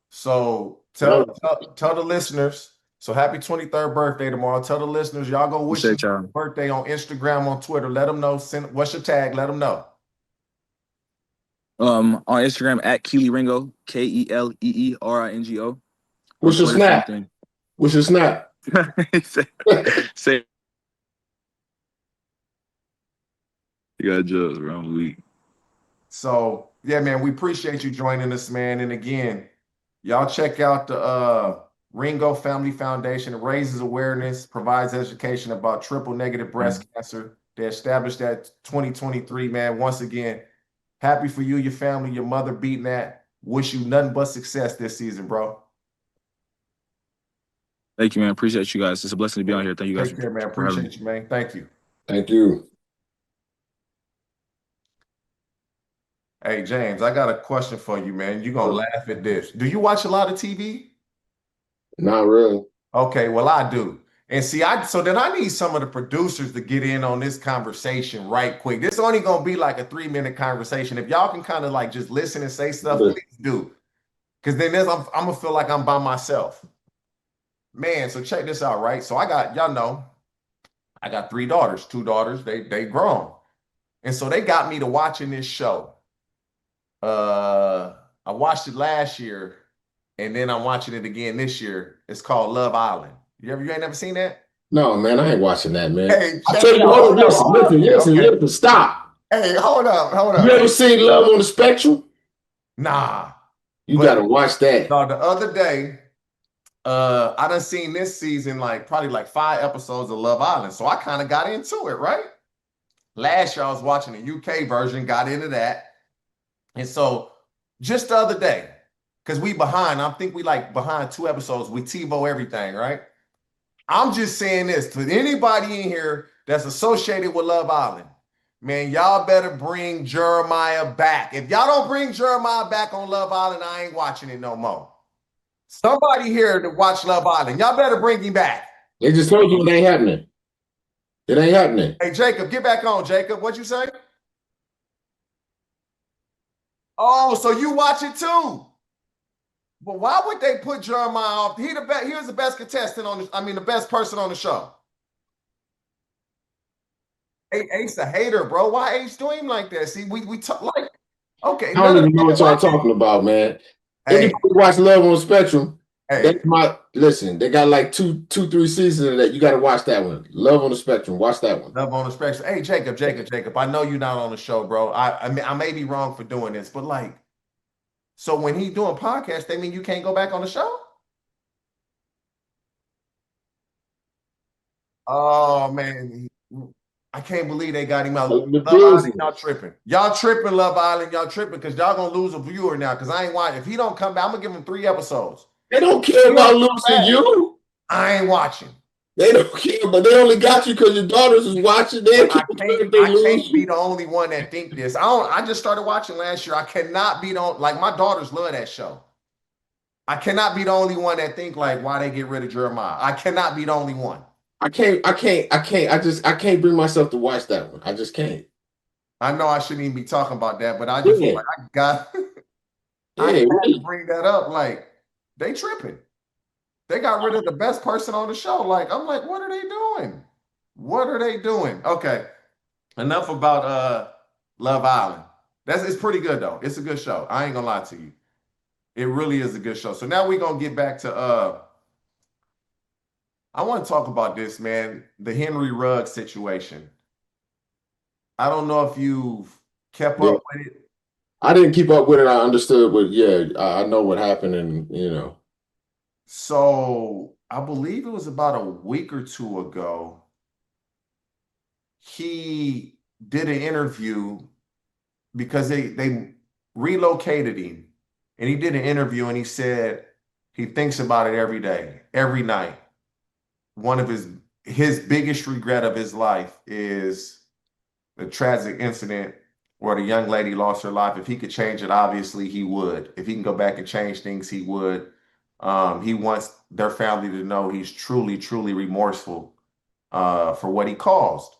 So tell the listeners. So happy 23rd birthday tomorrow. Tell the listeners, y'all go wish him Appreciate y'all. birthday on Instagram, on Twitter. Let them know. Send what's your tag? Let them know. On Instagram at Kelee Ringo, KeleeRingo. On What's your Twitter, same snap? thing. What's your snap? Say you got jokes, bro. I'm weak. So yeah, man, we appreciate you joining us, man. And again, y'all check out the Ringo Family Foundation. It raises awareness, provides education about triple negative breast cancer. They established that 2023, man. Once again, happy for you, your family, your mother beating that. Wish you nothing but success this season, bro. Thank you, man. Appreciate you guys. It's a blessing to be on here. Thank you guys Take care, man. for having me. Appreciate you, man. Thank you. Thank you. Hey, James, I got a question for you, man. You're gonna laugh at this. Do you watch a lot of TV? Not really. Okay, well, I do. And see, so then I need some of the producers to get in on this conversation right quick. This only gonna be like a 3-minute conversation. If y'all can kind of like just listen and say stuff, Good. please do. Because then I'm gonna feel like I'm by myself. Man, so check this out, right? So y'all know, I got 3 daughters, 2 daughters, they grown. And so they got me to watching this show. I watched it last year, and then I'm watching it again this year. It's called Love Island. You ain't never seen that? No, man, I ain't watching that, man. Hey, I check tell it you out. what, listen, Okay. stop. Hey, hold up. You ever seen Love on the Spectrum? Nah. You But- gotta watch that. No, the other day, I done seen this season probably like 5 episodes of Love Island. So I kind of got into it, right? Last year I was watching the UK version, got into that. And so just the other day, because we behind, I think we like behind 2 episodes, we TiVo everything, right? I'm just saying this to anybody in here that's associated with Love Island. Man, y'all better bring Jeremiah back. If y'all don't bring Jeremiah back on Love Island, I ain't watching it no more. Somebody here to watch Love Island, y'all better bring him back. They just told you it ain't happening. It ain't happening. Hey, Jacob, get back on, Jacob. What'd you say? Oh, so you watch it too. But why would they put Jeremiah off? He was the best contestant the best person on the show. Ace a hater, bro. Why Ace doing him like that? See, we talk like, okay. I don't even know what y'all talking about, man. Hey, Anybody watch Love on the Spectrum? hey, Listen, they got like 3 seasons of that. You got to watch that one. Love on the Spectrum. Watch that one. Love on the Spectrum. Hey, Jacob. I know you're not on the show, bro. I mean, I may be wrong for doing this, but like, So when he doing podcasts, they mean you can't go back on the show? Oh man, I can't believe they got him out. The Love Island, y'all business. tripping. Y'all tripping, Love Island. Y'all tripping because y'all gonna lose a viewer now. Because I ain't watching. If he don't come back, I'm gonna give him 3 episodes. They don't If care he about don't come losing back, you. I ain't watching. They don't care, but they only got you because your daughters is watching. They But don't care if they I lose can't be you. the only one that think this. I just started watching last year. I cannot be the like my daughters love that show. I cannot be the only one that think like why they get rid of Jeremiah. I cannot be the only one. I can't bring myself to watch that one. I just can't. I know I shouldn't even be talking about that, but I just feel Yeah, like I got I yeah, had to really. bring that up. Like they tripping. They got rid of the best person on the show. Like I'm like, what are they doing? What are they doing? Okay, enough about Love Island. It's pretty good though. It's a good show. I ain't gonna lie to you. It really is a good show. So now we're gonna get back to I want to talk about this, man. The Henry Ruggs situation. I don't know if you've kept Yeah. up with it. I didn't keep up with it. I understood, but yeah, I know what happened, and So I believe it was about a week or two ago. He did an interview because they relocated him, and he did an interview and he said he thinks about it every day, every night. One of his biggest regret of his life is the tragic incident where the young lady lost her life. If he could change it, obviously he would. If he can go back and change things, he would. He wants their family to know he's truly, truly remorseful for what he caused.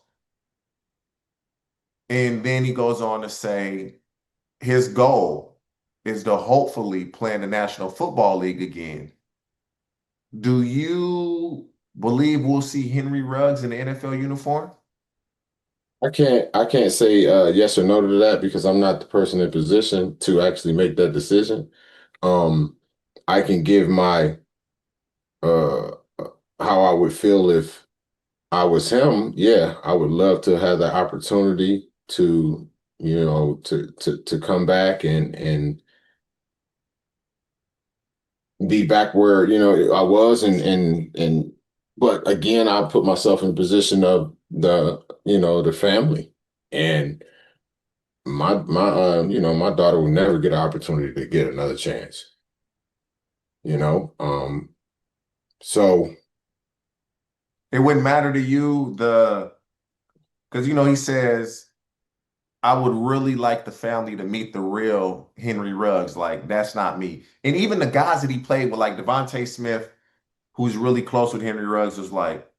And then he goes on to say his goal is to hopefully play in the National Football League again. Do you believe we'll see Henry Ruggs in the NFL uniform? I can't say yes or no to that because I'm not the person in position to actually make that decision. Um, I can give my uh how I would feel if I was him. Yeah, I would love to have the opportunity to, to come back and be back where, I was and but again, I put myself in the position of the family. And my daughter will never get an opportunity to get another chance, you know. So It wouldn't matter to you because he says I would really like the family to meet the real Henry Ruggs. Like that's not me. And even the guys that he played with, like Devontae Smith, who's really close with Henry Ruggs, was like,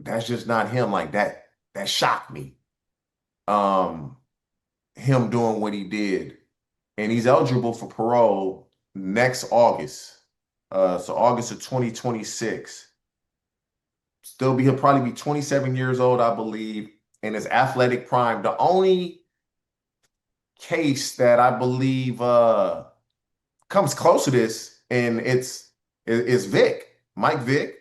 that's just not him. Like that shocked me. Um, him doing what he did. And he's eligible for parole next August. So August of 2026. He'll probably be 27 years old, I believe, in his athletic prime. The only case that I believe comes close to this, and it's Vic. Mike Vick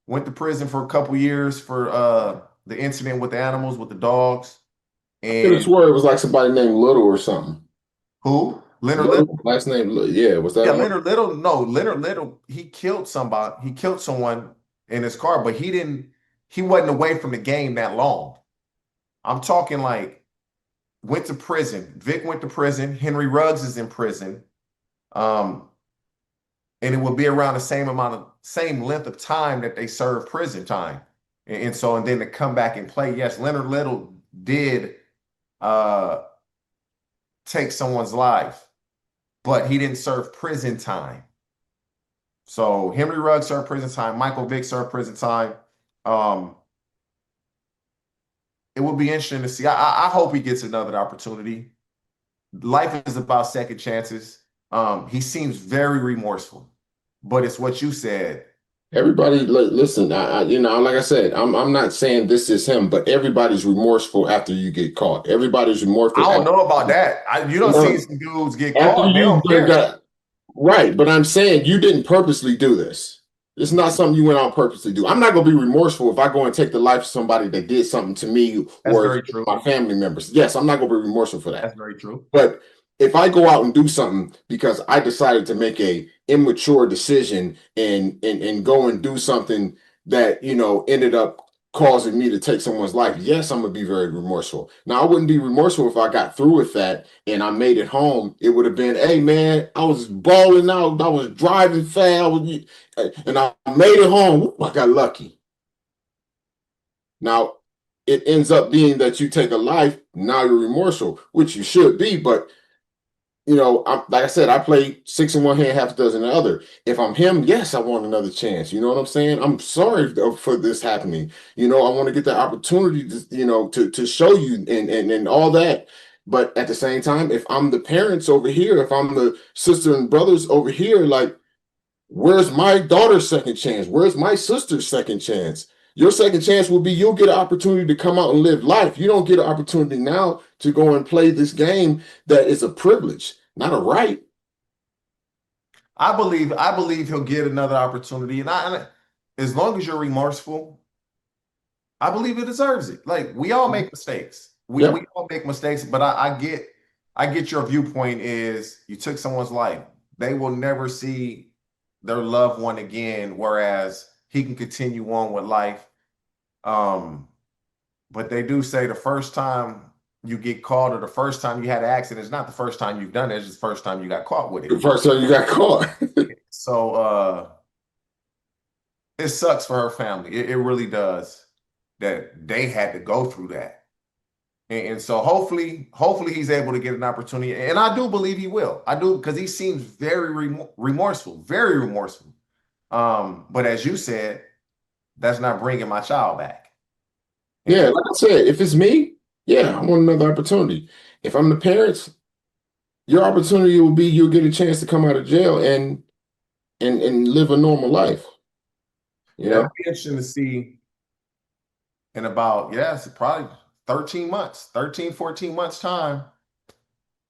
went to prison for a couple years for the incident with the animals, with the dogs. I could have And swore it was like somebody named Little or something. who? Leonard Little? Little, last name, yeah, was that Yeah, one? Leonard Little. No, Leonard Little, he killed somebody. He killed someone in his car, but he wasn't away from the game that long. I'm talking like went to prison. Vic went to prison. Henry Ruggs is in prison. Um, and it will be around the same length of time that they serve prison time. And then to come back and play, yes, Leonard Little did uh take someone's life, but he didn't serve prison time. So Henry Ruggs served prison time. Michael Vick served prison time. Um, it will be interesting to see. I hope he gets another opportunity. Life is about second chances. He seems very remorseful, but it's what you said. Everybody, listen. Like I said, I'm not saying this is him, but everybody's remorseful after you get caught. Everybody's I remorseful don't know about that. You don't see some dudes get after caught and they you don't care. got right. But I'm saying you didn't purposely do this. It's not something you went on purpose to do. I'm not going to be remorseful if I go and take the life of somebody that did something to me That's or very true. my family members. Yes, I'm not going to be remorseful for That's that. very true. But if I go out and do something because I decided to make a immature decision and go and do something that, you know, ended up causing me to take someone's life, yes, I'm gonna be very remorseful. Now, I wouldn't be remorseful if I got through with that and I made it home. It would have been, hey man, I was balling out, I was driving fast, and I made it home. I got lucky. Now, it ends up being that you take a life, now you're remorseful, which you should be, but you know, like I said, I play 6 in one hand, half a dozen in the other. If I'm him, yes, I want another chance. You know what I'm saying? I'm sorry for this happening. You know, I want to get the opportunity to, you know, to show you and all that. But at the same time, if I'm the parents over here, if I'm the sister and brothers over here, like, where's my daughter's second chance? Where's my sister's second chance? Your second chance will be you'll get an opportunity to come out and live life. You don't get an opportunity now to go and play this game that is a privilege, not a right. I believe he'll get another opportunity, and as long as you're remorseful, I believe he deserves it. Like, we all make mistakes. We Yep. all make mistakes, but I get your viewpoint is you took someone's life. They will never see their loved one again, whereas he can continue on with life. But they do say the first time you get caught or the first time you had an accident is not the first time you've done it, it's just the first time you got caught with The it. first time you got caught. So it sucks for her family. It really does that they had to go through that. And so hopefully he's able to get an opportunity. And I do believe he will. I do, because he seems very remorseful, very remorseful. But as you said, that's not bringing my child back. Yeah, like I said, if it's me, yeah, I want another opportunity. If I'm the parents, your opportunity will be you'll get a chance to come out of jail and live a normal life. You know? It'll be interesting to see in about, yes, probably 13, 14 months time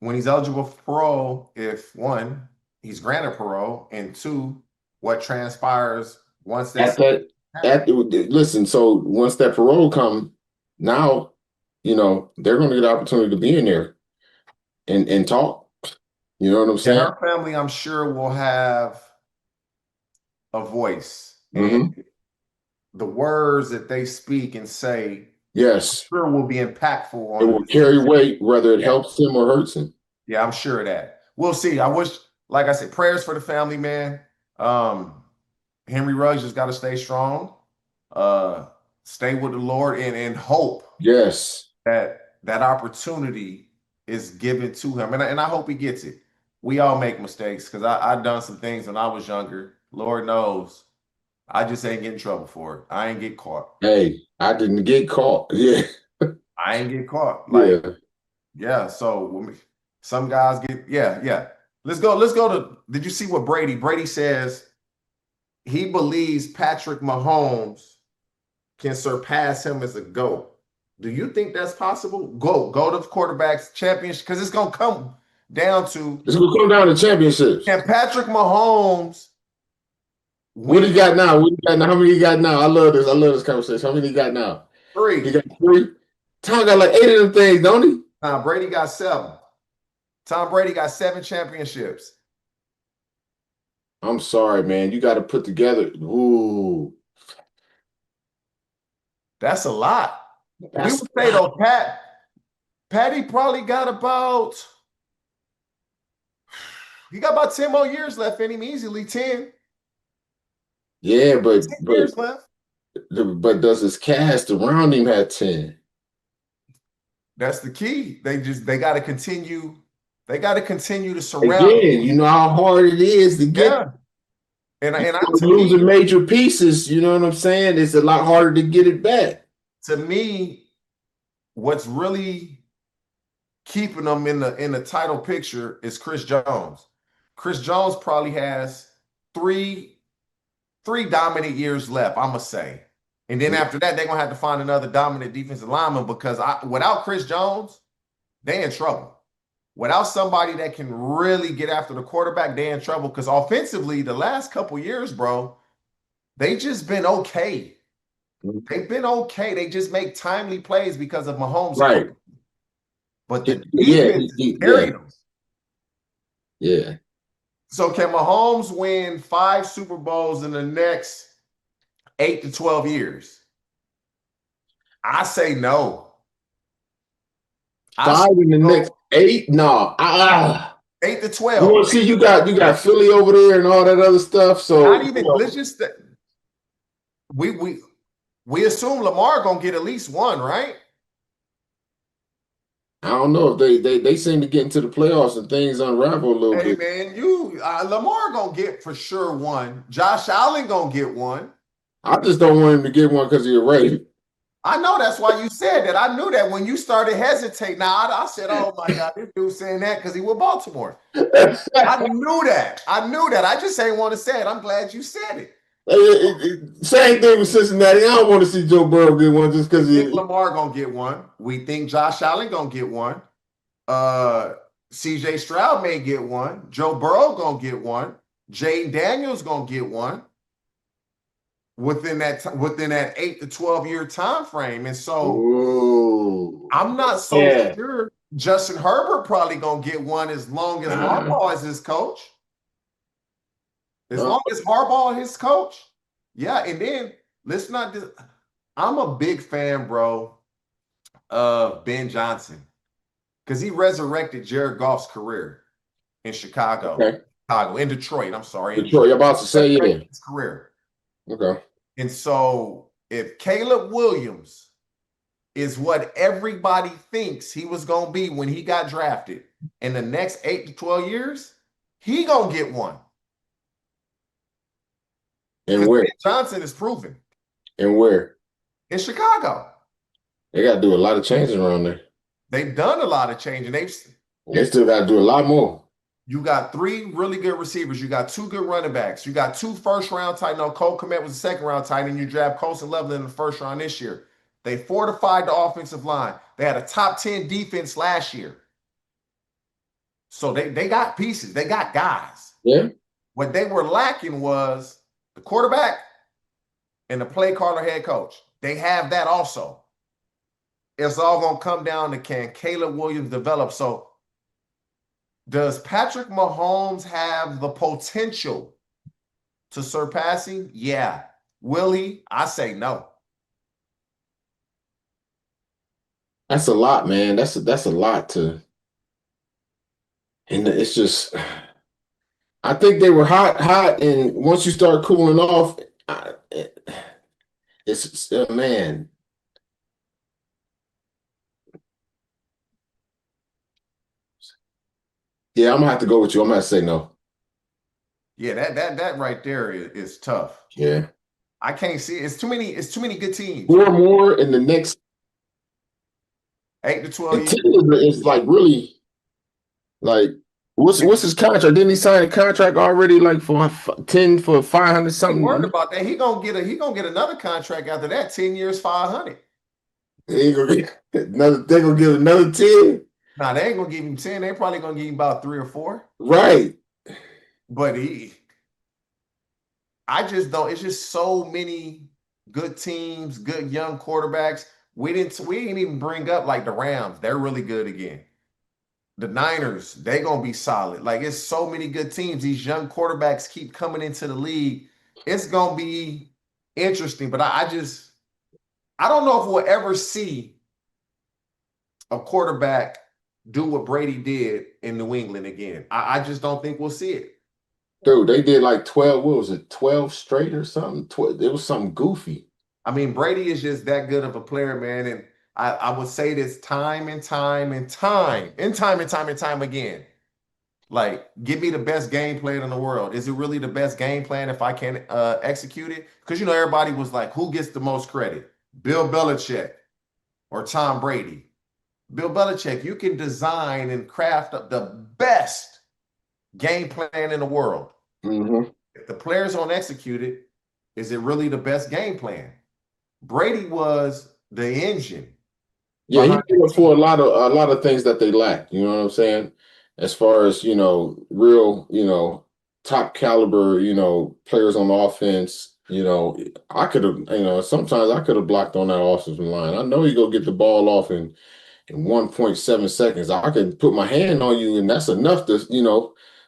when he's eligible for parole, if one, he's granted parole, and two, what transpires once At that listen, so once that parole come, now, you know, they're going to get an opportunity to be in there and talk. You know what I'm and saying? her family, I'm sure, will have a voice. Mm-hmm. And the words that they speak and say, Yes, I'm sure will be impactful on it the will carry decision. weight, whether it Yeah. helps him or hurts him. Yeah, I'm sure of that. We'll see. I wish, like I said, prayers for the family, man. Henry Ruggs just got to stay strong, stay with the Lord, and hope Yes. that opportunity is given to him. And I hope he gets it. We all make mistakes, because I've done some things when I was younger. Lord knows. I just ain't get in trouble for it. I ain't get caught. Hey, I didn't get caught. Yeah. I ain't get caught. Like, Yeah. yeah. So some guys get, yeah. Let's go to, did you see what Brady says? He believes Patrick Mahomes can surpass him as a GOAT. Do you think that's possible? Go to the quarterbacks championship, because it's gonna come down to, It's going to come down to championships. can Patrick Mahomes What he got now? What he got now? How many he got now? I love this. I love this conversation. How many he got now? 3? He got 3. Tom got like 8 of them things, don't he? Tom Brady got 7. Tom Brady got 7 championships. I'm sorry, man. You got to put together. Ooh. That's a lot. That's We would say, though, Patty probably got about, he got about 10 more years left in him, easily 10. yeah, 10 years left. but does his cast around him have 10? That's the key. They got to continue. They got to continue to surround. Again, you know how hard it is to get. Yeah. And losing major pieces, you know what I'm saying? It's a lot harder to get it back. To me, what's really keeping them in the title picture is Chris Jones. Chris Jones probably has three dominant years left, I'm gonna say. And then after that, they're gonna have to find another dominant defensive lineman, because without Chris Jones, they in trouble. Without somebody that can really get after the quarterback, they in trouble. Because offensively, the last couple years, bro, they just been okay. They've been okay. They just make timely plays because of Mahomes. Right. But the defense is carrying them. Yeah. So can Mahomes win 5 Super Bowls in the next 8 to 12 years? I say no. I 5 say in the no. next 8? No. 8 to You 12. want to see you got Philly over there and all that other stuff. So Not even, let's just we assume Lamar gonna get at least one, right? I don't know if they seem to get into the playoffs and things unravel a little Hey bit. man, Lamar gonna get for sure one. Josh Allen gonna get one. I just don't want him to get one because he's a Raider. I know that's why you said that. I knew that when you started hesitating. Now I said, "Oh my God, this dude saying that because he with Baltimore." I knew that. I knew that. I just ain't want to say it. I'm glad you said it. Same thing with Cincinnati. I don't want to see Joe Burrow get one just because We think Lamar gonna get one. We think Josh Allen gonna get one. CJ Stroud may get one. Joe Burrow gonna get one. Jaden Daniels gonna get one within that 8 to 12 year time frame. And so I'm not so sure Justin Herbert probably gonna get one as long as Harbaugh is his coach. As long as Harbaugh is his coach. Yeah, and then let's not just I'm a big fan, bro, of Ben Johnson. Because he resurrected Jared Goff's career in Chicago. Okay. In Detroit. I'm sorry. Detroit, you're about to say, yeah. His career. Okay. And so if Caleb Williams is what everybody thinks he was going to be when he got drafted in the next 8 to 12 years, he going to get one. And where? Ben Johnson is proven. And where? In Chicago. They got to do a lot of changes around there. They've done a lot of changing. They still got to do a lot more. You got 3 really good receivers. You got 2 good running backs. You got 2 first-round tight ends. No, Cole Kmet was a second-round tight end. You draft Colson Leveland in the first round this year. They fortified the offensive line. They had a top 10 defense last year. So they got pieces. They got guys. Yeah. What they were lacking was the quarterback and the play caller head coach. They have that also. It's all going to come down to can Caleb Williams develop. So does Patrick Mahomes have the potential to surpass him? Yeah. Will he? I say no. That's a lot, man. That's a lot to. And it's just, I think they were hot, and once you start cooling off, it's man. Yeah, I'm gonna have to go with you. I'm gonna say no. Yeah, that right there is tough. Yeah, I can't see it. It's too many good teams. 4 more in the next 8 to 12 years. Is like really like what's his contract? Didn't he sign a contract already like for 500 something? Worried about that. He gonna get another contract after that. 10 years, 500. They ain't gonna get another. They're gonna give another 10. Nah, they ain't gonna give him 10. They probably gonna give him about 3 or 4. Right. But I just don't. It's just so many good teams, good young quarterbacks. We didn't even bring up like the Rams. They're really good again. The Niners, they gonna be solid. Like it's so many good teams. These young quarterbacks keep coming into the league. It's gonna be interesting. But I don't know if we'll ever see a quarterback do what Brady did in New England again. I just don't think we'll see it. Dude, they did like 12, what was it, 12 straight or something? It was something goofy. I mean, Brady is just that good of a player, man. And I would say this time and time again. Like, give me the best game plan in the world. Is it really the best game plan if I can execute it? Because, everybody was like, who gets the most credit? Bill Belichick or Tom Brady? Bill Belichick, you can design and craft up the best game plan in the world. Mm-hmm. If the players don't execute it, is it really the best game plan? Brady was the engine. Yeah, he did it for a lot of things that they lacked. You know what I'm saying? As far as real, top caliber, players on offense. I could have, sometimes I could have blocked on that offensive line. I know you go get the ball off in 1.7 seconds. I can put my hand on you, and that's enough to,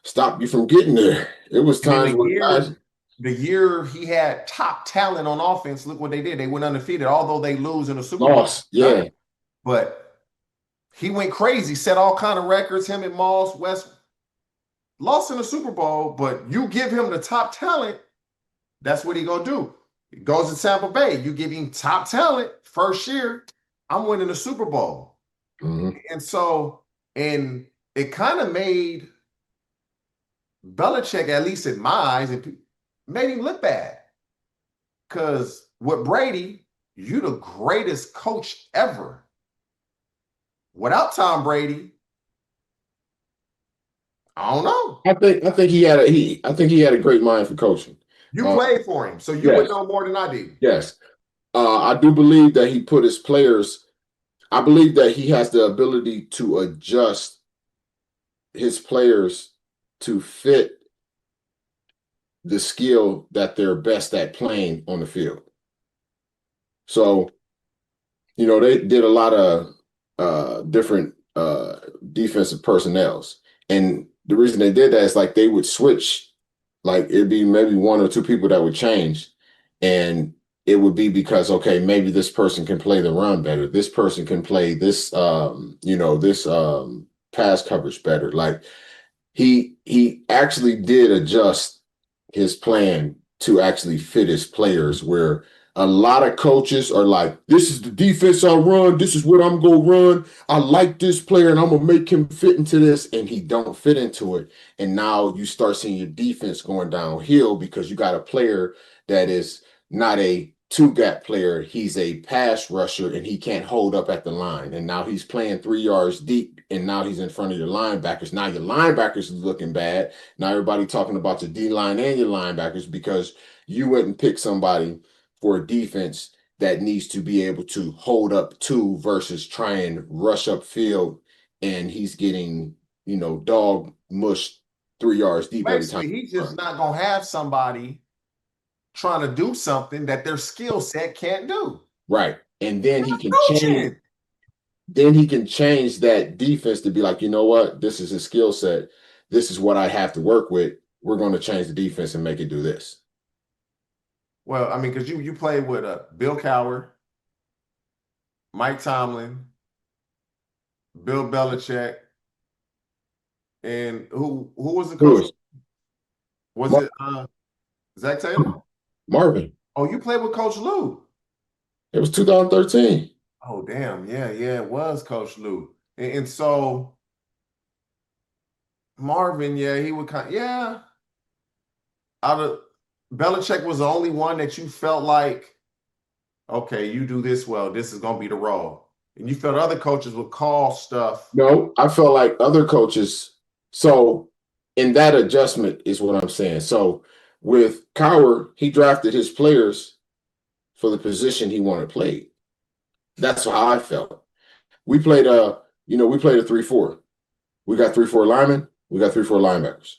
stop you from getting there. It was And then times where guys the year he had top talent on offense, look what they did. They went undefeated, although they lose in the Super Bowl. lost. Yeah. But he went crazy, set all kind of records. Him and Moss West lost in the Super Bowl, but you give him the top talent, that's what he gonna do. He goes to Tampa Bay. You give him top talent first year. I'm winning the Super Bowl, and so it kind of made Belichick, at least in my eyes, and made him look bad. Because with Brady, you the greatest coach ever. Without Tom Brady, I don't know. I think he had a great mind for coaching. You played for him, so you would know more than I did. Yes. I do believe that he put his players, I believe that he has the ability to adjust his players to fit the skill that they're best at playing on the field. So, they did a lot of different defensive personnels. And the reason they did that is like they would switch, like it'd be maybe one or two people that would change. And it would be because, okay, maybe this person can play the run better. This person can play this, this pass coverage better. Like he actually did adjust his plan to actually fit his players, where a lot of coaches are like, this is the defense I run. This is what I'm going to run. I like this player and I'm going to make him fit into this. And he don't fit into it. And now you start seeing your defense going downhill because you got a player that is not a two-gap player. He's a pass rusher and he can't hold up at the line. And now he's playing 3 yards deep and now he's in front of your linebackers. Now your linebackers is looking bad. Now everybody talking about your D-line and your linebackers because you wouldn't pick somebody for a defense that needs to be able to hold up two versus try and rush up field, and he's getting, dog mush 3 yards deep every time. He's just not gonna have somebody trying to do something that their skill set can't do. Right. And then he can change. Then he can change that defense to be like, you know what? This is his skill set. This is what I have to work with. We're going to change the defense and make it do this. Well, I mean, because you played with Bill Cowher, Mike Tomlin, Bill Belichick, and who was the coach? Was it Zach Taylor? Marvin. Oh, you played with Coach Lou. It was 2013. Oh, damn. Yeah, it was Coach Lou. And so Marvin, he would out of Belichick was the only one that you felt like, okay, you do this well, this is going to be the role. And you felt other coaches would call stuff. No, I felt like other coaches. So in that adjustment is what I'm saying. So with Cowher, he drafted his players for the position he wanted to play. That's how I felt. We played a 3-4. We got 3-4 linemen. We got 3-4 linebackers.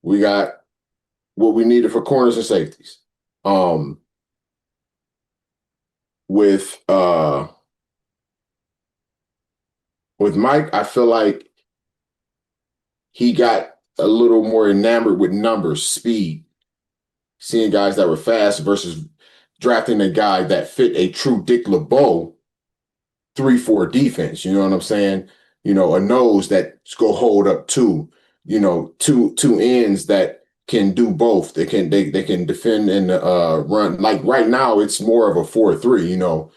We got what we needed for corners and safeties. With Mike, I feel like he got a little more enamored with numbers, speed, seeing guys that were fast versus drafting a guy that fit a true Dick LeBeau 3-4 defense. You know what I'm saying? A nose that's go hold up two ends that can do both. They can defend and run. Like right now, it's more of a 4-3.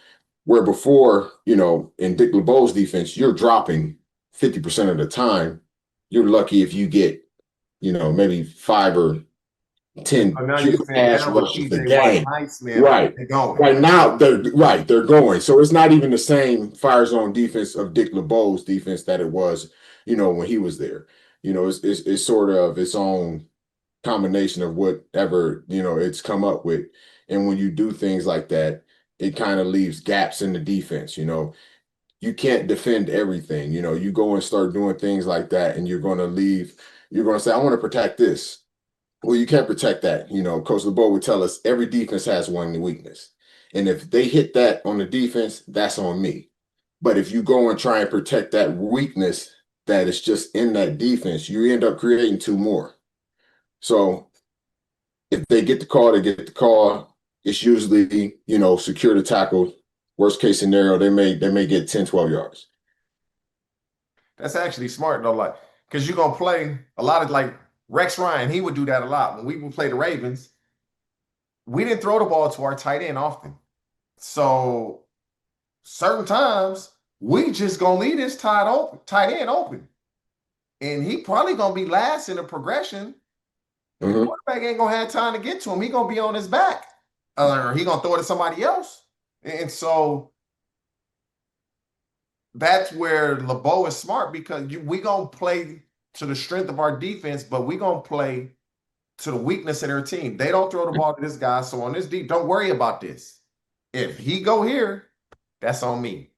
Where before, in Dick LeBeau's defense, you're dropping 50% of the time. You're lucky if you get, maybe 5 or 10 pass rushes a game. Right. Right now, they're going. So it's not even the same fire zone defense of Dick LeBeau's defense that it was, when he was there. It's sort of its own combination of whatever, it's come up with. And when you do things like that, it kind of leaves gaps in the defense. You can't defend everything. You go and start doing things like that, and you're going to say, I want to protect this. Well, you can't protect that. Coach LeBeau would tell us every defense has one weakness. And if they hit that on the defense, that's on me. But if you go and try and protect that weakness, that is just in that defense, you end up creating two more. So if they get the call, they get the call. It's usually, secure the tackle. Worst case scenario, they may get 10, 12 yards. That's actually smart though, like, because you're gonna play a lot of like Rex Ryan, he would do that a lot. When we would play the Ravens, we didn't throw the ball to our tight end often. So certain times we just gonna leave this tight end open. And he probably gonna be last in the progression. The quarterback ain't gonna have time to get to him. He gonna be on his back. Or he gonna throw it to somebody else. And so that's where LeBeau is smart, because we gonna play to the strength of our defense, but we gonna play to the weakness of their team. They don't throw the ball to this guy, so on this deep, don't worry about this. If he go here, that's on me.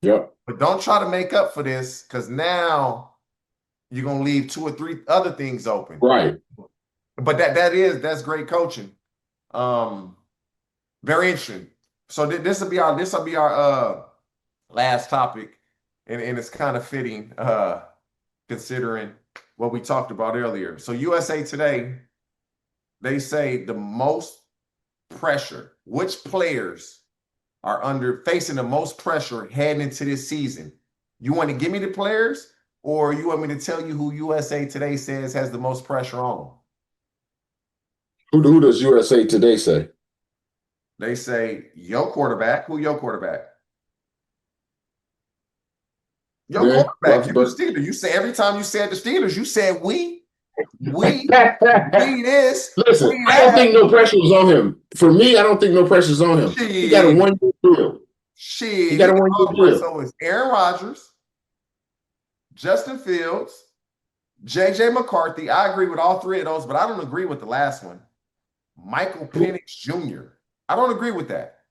Yep. But don't try to make up for this, because now you're gonna leave 2 or 3 other things open. Right. But that's great coaching. Very interesting. So this will be our last topic, and it's kind of fitting considering what we talked about earlier. So USA Today, they say the most pressure. Which players are facing the most pressure heading into this season? You want to give me the players, or you want me to tell you who USA Today says has the most pressure on them? Who does USA Today say? They say your quarterback. Who your quarterback? Your quarterback. You the Steelers. You say every time you said the Steelers, you said we this. Listen, I don't think no pressure was on him. For me, I don't think no pressure is on him. He got a 1-year deal. He got a 1-year deal. So it's Aaron Rodgers, Justin Fields, JJ McCarthy. I agree with all 3 of those, but I don't agree with the last one. Michael Penix Jr. I don't agree with that.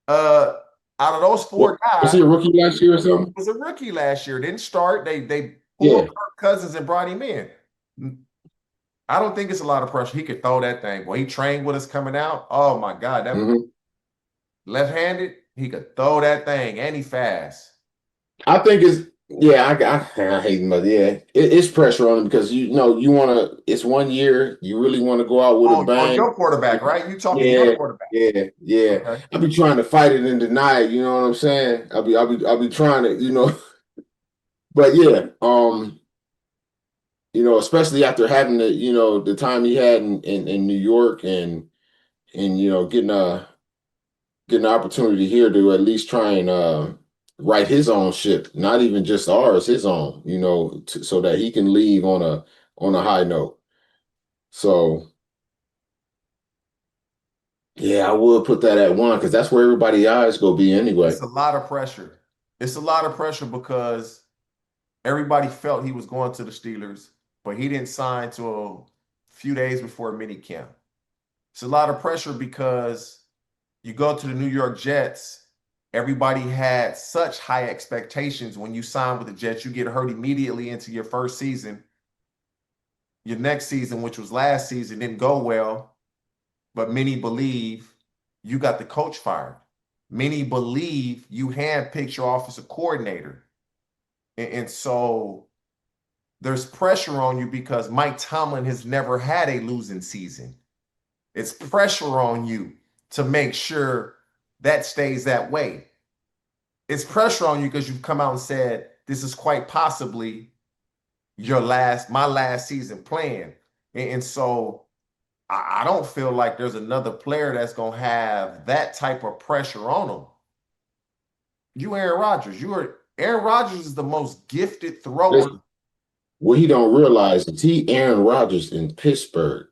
Out of those 4 guys, was he a rookie last year or something? He was a rookie last year. Didn't start. They pulled Kirk Cousins and brought him in. I don't think it's a lot of pressure. He could throw that thing. Boy, he trained with us coming out. Oh my God, that left-handed. He could throw that thing, and he fast. I think it's I hate him, but it's pressure on him because you want to. It's 1 year. You really want to go out with a bang. Your quarterback, right? You talking your quarterback? Yeah. Okay. I'll be trying to fight it and deny it. You know what I'm saying? I'll be trying to, But especially after having the time he had in New York and getting an opportunity here to at least try and write his own ship, not even just ours, his own, so that he can leave on a high note. So yeah, I would put that at 1 because that's where everybody's eyes go be anyway. It's a lot of pressure. It's a lot of pressure because everybody felt he was going to the Steelers, but he didn't sign till a few days before minicamp. It's a lot of pressure because you go to the New York Jets. Everybody had such high expectations. When you sign with the Jets, you get hurt immediately into your first season. Your next season, which was last season, didn't go well, but many believe you got the coach fired. Many believe you handpicked your offensive coordinator. And so there's pressure on you because Mike Tomlin has never had a losing season. It's pressure on you to make sure that stays that way. It's pressure on you because you've come out and said, this is quite possibly my last season playing. And so I don't feel like there's another player that's going to have that type of pressure on him. You Aaron Rodgers. Aaron Rodgers is the most gifted thrower. Listen, what he don't realize is Aaron Rodgers in Pittsburgh.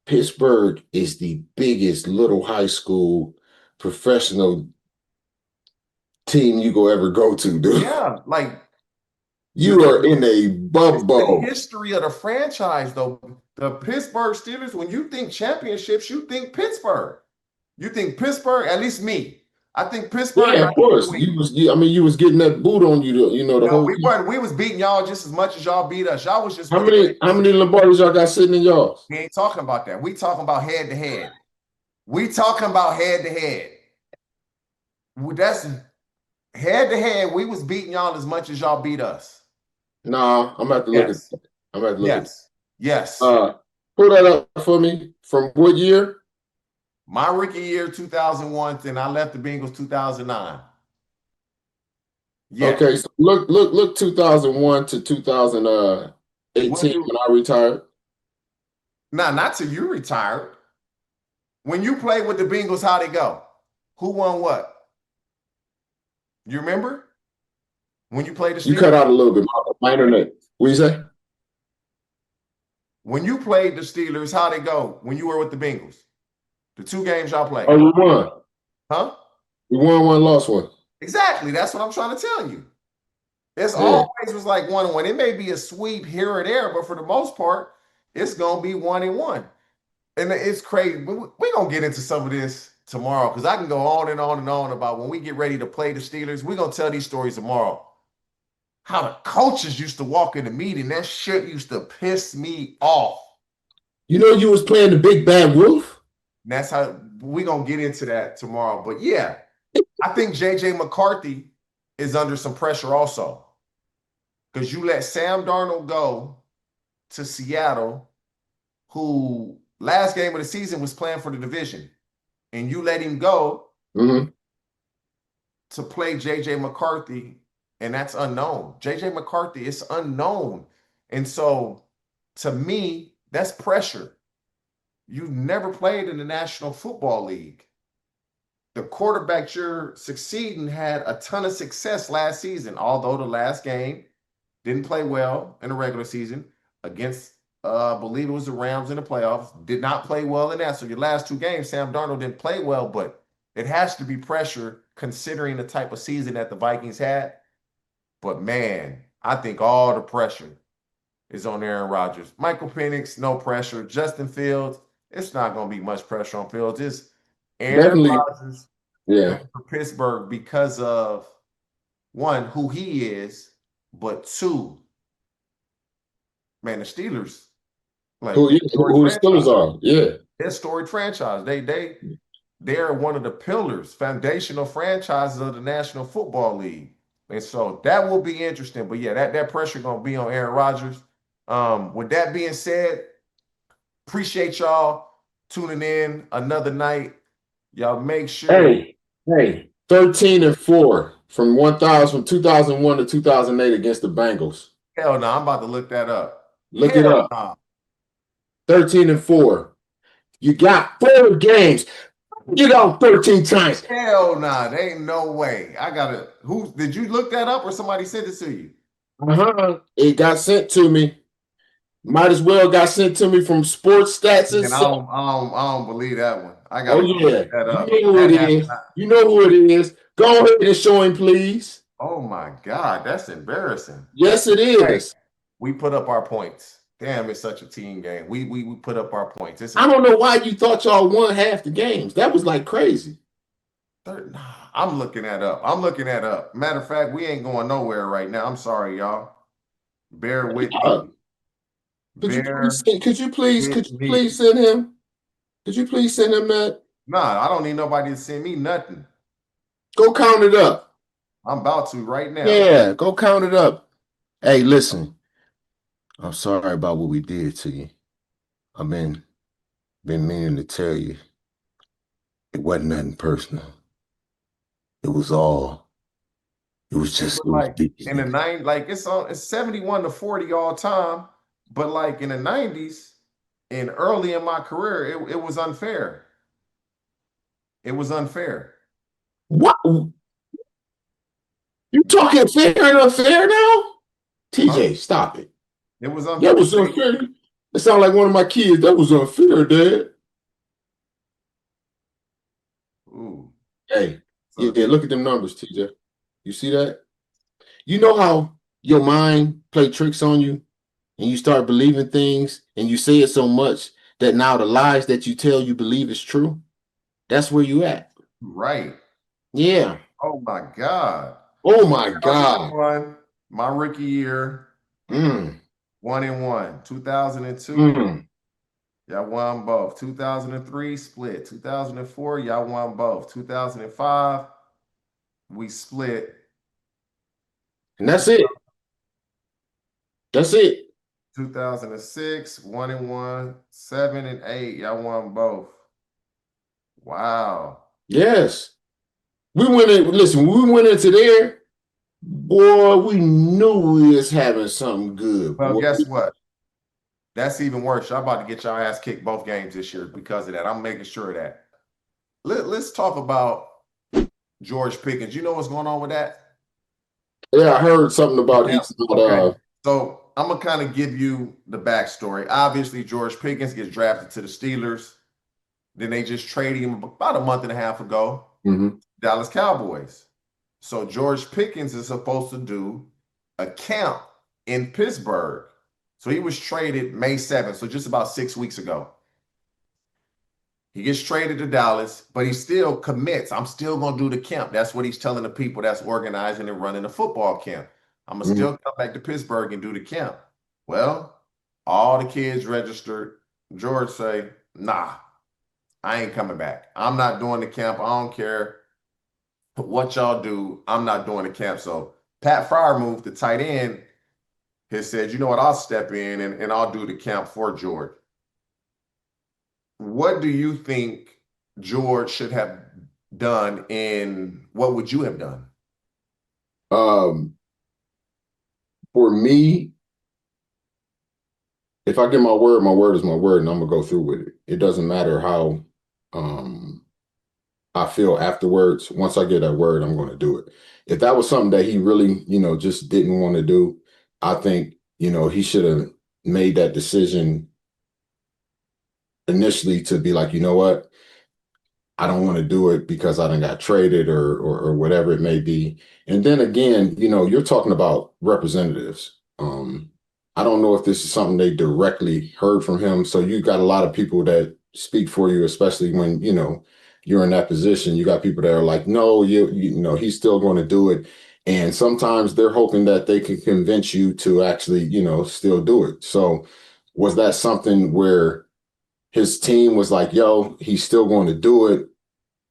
Pittsburgh is the biggest little high school professional team you go ever go to, dude. Yeah, like you are in a bubble. The history of the franchise, though. The Pittsburgh Steelers, when you think championships, you think Pittsburgh. You think Pittsburgh, at least me. I think Pittsburgh. Yeah, of course. You was getting that boot on you, the whole. We was beating y'all just as much as y'all beat us. Y'all was just. How many Lombardies y'all got sitting in y'all? We ain't talking about that. We talking about head to head. We talking about head to head. That's Head to head, we was beating y'all as much as y'all beat us. Nah, I'm gonna have to look at. Yes. I'm gonna have to look at. Yes. Pull that up for me. From what year? My rookie year, 2001, and I left the Bengals 2009. Yes. Okay, so look 2001 to 2018 when I retired. Nah, not till you retired. When you played with the Bengals, how'd it go? Who won what? You remember? When you played the Steelers? You cut out a little bit. My internet. What you say? When you played the Steelers, how'd it go when you were with the Bengals? The 2 games y'all played. Oh, we won. Huh? We won one, lost one. Exactly. That's what I'm trying to tell you. It's always was like 1-1. It may be a sweep here or there, but for the most part, it's gonna be 1-1. And it's crazy. We're gonna get into some of this tomorrow because I can go on and on and on about when we get ready to play the Steelers. We're gonna tell these stories tomorrow. How the coaches used to walk in the meeting. That shit used to piss me off. You know you was playing the big bad wolf? And that's how we're gonna get into that tomorrow. But yeah, I think JJ McCarthy is under some pressure also. Because you let Sam Darnold go to Seattle, who last game of the season was playing for the division, and you let him go to play JJ McCarthy, and that's unknown. JJ McCarthy is unknown. And so to me, that's pressure. You've never played in the National Football League. The quarterback you're succeeding had a ton of success last season, although the last game didn't play well in the regular season against, I believe it was the Rams in the playoffs. Did not play well in that. So your last 2 games, Sam Darnold didn't play well, but it has to be pressure considering the type of season that the Vikings had. But man, I think all the pressure is on Aaron Rodgers. Michael Penix, no pressure. Justin Fields, it's not going to be much pressure on Fields. It's Aaron Rodgers for Pittsburgh because of, 1, who he is, but 2, man, the Steelers, like who the Steelers are. Yeah. They're a storied franchise. They're one of the pillars, foundational franchises of the National Football League. And so that will be interesting. But yeah, that pressure gonna be on Aaron Rodgers. With that being said, appreciate y'all tuning in another night. Y'all make sure. Hey, 13-4 from 2001 to 2008 against the Bengals. Hell no, I'm about to look that up. Look it up. Nah. 13-4. You got 4 games. You got 13 times. Hell nah, there ain't no way. Who did you look that up or somebody sent it to you? It got sent to me. Might as well got sent to me from Sports Stats and I don't believe that one. I got that up. You know who it is. You know who it is. Go ahead and show him, please. Oh my God, that's embarrassing. Yes, it is. Hey, we put up our points. Damn, it's such a team game. We put up our points. I don't know why you thought y'all won half the games. That was like crazy. I'm looking that up. Matter of fact, we ain't going nowhere right now. I'm sorry, y'all. Bear with me. Could you please send him? Could you please send him that? Nah, I don't need nobody to send me nothing. Go count it up. I'm about to right now. Yeah, go count it up. Hey, listen. I'm sorry about what we did to you. I've been meaning to tell you. It wasn't nothing personal. It was just like in the 90s, like it's 71-40 all time. But like in the 90s and early in my career, it was unfair. It was unfair. What? You talking fair and unfair now? TJ, stop it. It was unfair. That was unfair. It sounded like one of my kids. That was unfair, Dad. Ooh. Hey, yeah, look at them numbers, TJ. You see that? You know how your mind play tricks on you and you start believing things and you say it so much that now the lies that you tell you believe is true? That's where you at. Right. Yeah. Oh my God. Oh my God. My rookie year. 1-1. 2002. Y'all won both. 2003 split. 2004, y'all won both. 2005, we split. And that's it. That's it. 2006, 1-1, 7-8. Y'all won both. Wow. Yes. We went in, listen, when we went into there, boy, we knew we was having something good, Well, boy. guess what? That's even worse. Y'all about to get y'all ass kicked both games this year because of that. I'm making sure of that. Let's talk about George Pickens. You know what's going on with that? Yeah, I heard something about Yeah. he's not, Okay. So I'm gonna kind of give you the backstory. Obviously, George Pickens gets drafted to the Steelers. Then they just traded him about a month and a half ago. mhm. Dallas Cowboys. So George Pickens is supposed to do a camp in Pittsburgh. So he was traded May 7th, so just about 6 weeks ago. He gets traded to Dallas, but he still commits. I'm still going to do the camp. That's what he's telling the people that's organizing and running the football camp. I'm going to Mhm. still come back to Pittsburgh and do the camp. Well, all the kids registered. George say, nah, I ain't coming back. I'm not doing the camp. I don't care what y'all do. I'm not doing the camp. So Pat Freiermuth, the tight end, has said, you know what, I'll step in and I'll do the camp for George. What do you think George should have done, and what would you have done? Um, for me, if I get my word is my word, and I'm gonna go through with it. It doesn't matter how um I feel afterwards. Once I get that word, I'm gonna do it. If that was something that he really, just didn't want to do, I think, he should have made that decision initially to be like, you know what? I don't want to do it because I done got traded or whatever it may be. And then again, you're talking about representatives. I don't know if this is something they directly heard from him. So you got a lot of people that speak for you, especially when, you're in that position. You got people that are like, no, he's still going to do it. And sometimes they're hoping that they can convince you to actually, still do it. So was that something where his team was like, yo, he's still going to do it?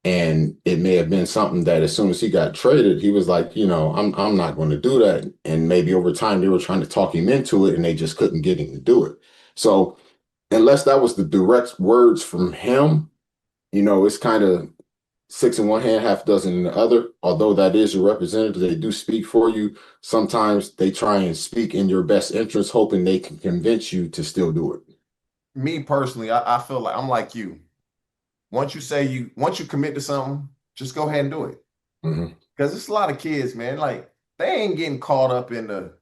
And it may have been something that as soon as he got traded, he was like, I'm not going to do that. And maybe over time they were trying to talk him into it and they just couldn't get him to do it. So unless that was the direct words from him, it's kind of six in one hand, half dozen in the other. Although that is your representative, they do speak for you. Sometimes they try and speak in your best interest, hoping they can convince you to still do it. Me personally, I feel like I'm like you. Once you commit to something, just go ahead and do it. Mhm. Because it's a lot of kids, man. Like they ain't getting caught up in the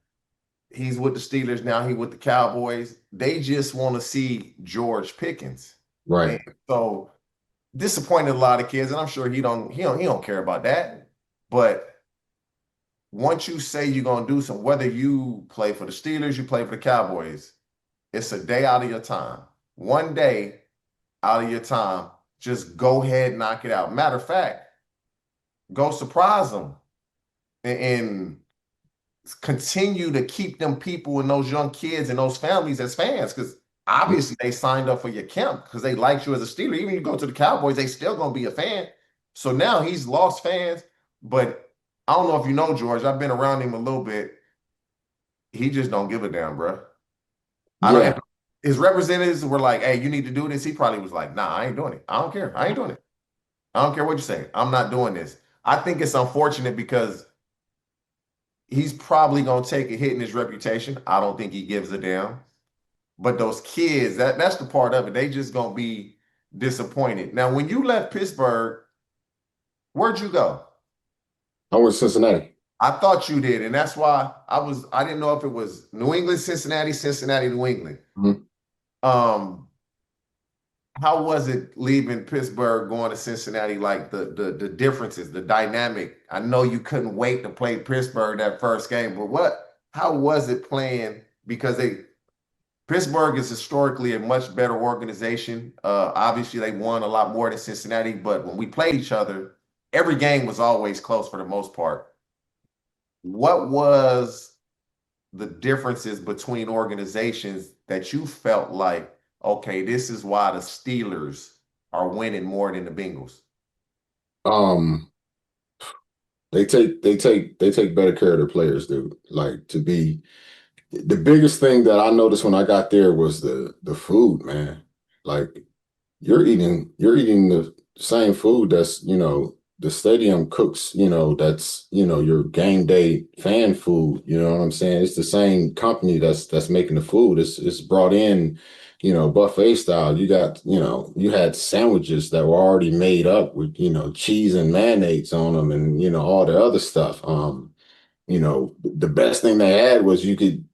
he's with the Steelers now, he with the Cowboys. They just want to see George Pickens. And Right. so disappointed a lot of kids, and I'm sure he don't care about that. But once you say you're gonna do something, whether you play for the Steelers, you play for the Cowboys, it's a day out of your time. One day out of your time, just go ahead, knock it out. Matter of fact, go surprise them and continue to keep them people and those young kids and those families as fans because obviously they signed up for your camp because they liked you as a Steeler. Even if you go to the Cowboys, they still gonna be a fan. So now he's lost fans, but I don't know if you know George. I've been around him a little bit. He just don't give a damn, bro. I don't. Yeah. If his representatives were like, "Hey, you need to do this," he probably was like, "Nah, I ain't doing it. I don't care. I ain't doing it. I don't care what you say. I'm not doing this." I think it's unfortunate because he's probably gonna take a hit in his reputation. I don't think he gives a damn. But those kids, that's the part of it. They just gonna be disappointed. Now, when you left Pittsburgh, where'd you go? I went to Cincinnati. I thought you did, and that's why I didn't know if it was New England, Cincinnati, Cincinnati, New England. Mhm. Um, how was it leaving Pittsburgh going to Cincinnati? Like the differences, the dynamic. I know you couldn't wait to play Pittsburgh that first game, but how was it playing? Because Pittsburgh is historically a much better organization. Obviously, they won a lot more than Cincinnati, but when we played each other, every game was always close for the most part. What was the differences between organizations that you felt like, okay, this is why the Steelers are winning more than the Bengals? Um, They take better care of their players, dude. Like to be the biggest thing that I noticed when I got there was the food, man. Like you're eating the same food that's, the stadium cooks, that's, your game day fan food, you know what I'm saying? It's the same company that's making the food. It's brought in, buffet style. You got, you had sandwiches that were already made up with, cheese and mayonnaise on them and, all the other stuff. The best thing they had was you could,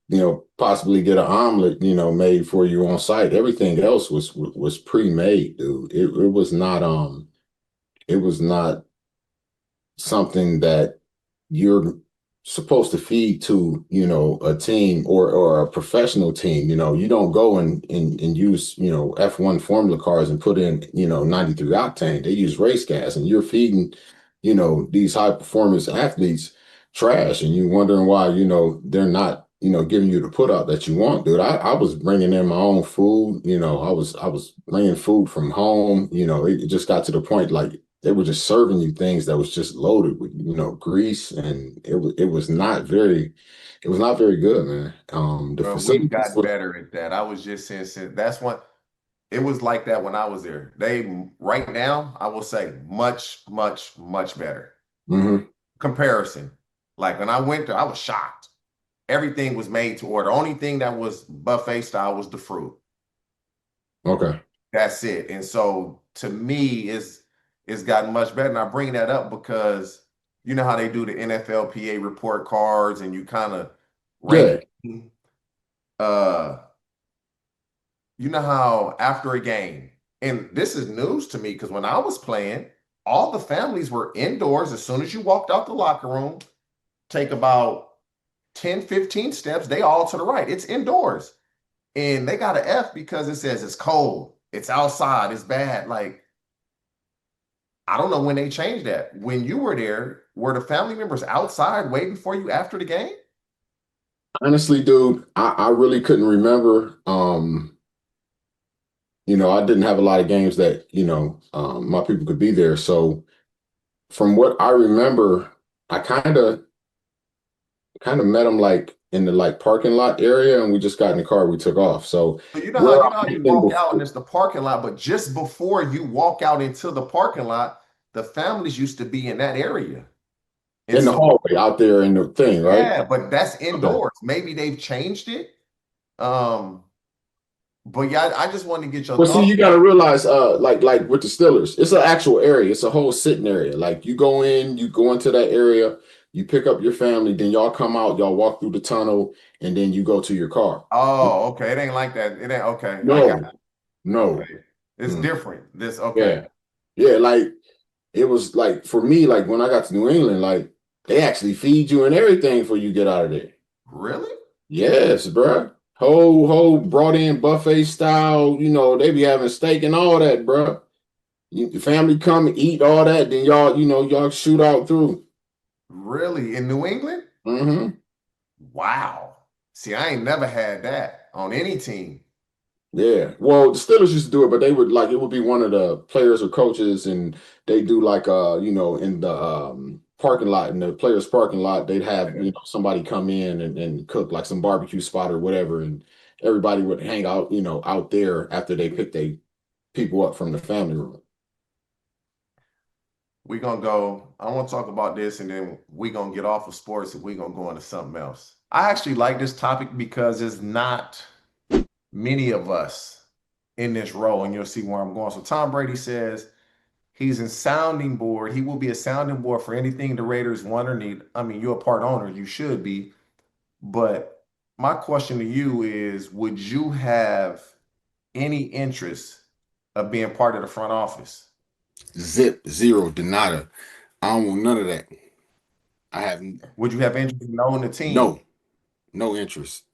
possibly get an omelet, made for you on site. Everything else was pre-made, dude. It was not something that you're supposed to feed to, a team or a professional team. You don't go and use, F1 formula cars and put in, 93 octane. They use race gas and you're feeding, these high performance athletes trash and you're wondering why, they're not, giving you the put out that you want, dude. I was bringing in my own food, I was bringing food from home, it just got to the point like they were just serving you things that was just loaded with, grease, and it was not very good, man. The Bro, we've facilities gotten was, better at that. I was just saying, that's one. It was like that when I was there. Right now, I will say much, much, much better. mhm, Comparison. Like when I went there, I was shocked. Everything was made to order. The only thing that was buffet style was the fruit. okay. That's it. And so to me, it's gotten much better. And I bring that up because you know how they do the NFLPA report cards and you kind of rank. Yeah. uh you know how after a game, and this is news to me because when I was playing, all the families were indoors as soon as you walked out the locker room, take about 10, 15 steps, they all to the right. It's indoors. And they got an F because it says it's cold, it's outside, it's bad. Like, I don't know when they changed that. When you were there, were the family members outside waiting for you after the game? Honestly, dude, I really couldn't remember. I didn't have a lot of games that, my people could be there. So from what I remember, I kind of met them like in the like parking lot area, and we just got in the car, we took off. So So you know how where you I know how met you them walk out and before it's the parking lot, but just before you walk out into the parking lot, the families used to be in that area. And in the so hallway out there in the thing, right? yeah, but that's Okay. indoors. Maybe they've changed it. Um, but yeah, I just wanted to get your Well, see, thoughts. you got to realize, like with the Steelers, it's an actual area. It's a whole sitting area. Like you go into that area, you pick up your family, then y'all come out, y'all walk through the tunnel, and then you go to your car. Oh, okay. It ain't like that. It ain't okay. I got No, no. okay. It's Mm, different. This okay. yeah, yeah. Like it was like for me, like when I got to New England, like they actually feed you and everything for you get out of there. Really? Yes, bruh. Whole brought in buffet style. They be having steak and all that, bruh. The family come and eat all that, then y'all shoot out through. Really? In New England? Hmm. Wow. See, I ain't never had that on any team. Yeah. Well, the Steelers used to do it, but they would like it would be one of the players or coaches, and they do like in the parking lot, in the players' parking lot, they'd have, somebody come in and cook like some barbecue spot or whatever, and everybody would hang out, out there after they pick their people up from the family room. We're gonna go. I want to talk about this, and then we're gonna get off of sports and we're gonna go into something else. I actually like this topic because it's not many of us in this role, and you'll see where I'm going. So Tom Brady says he's a sounding board. He will be a sounding board for anything the Raiders want or need. I mean, you're a part owner, you should be. But my question to you is, would you have any interest of being part of the front office? Zip, zero, denada. I don't want none of that. I have Would you have interest in owning the team? no, no interest.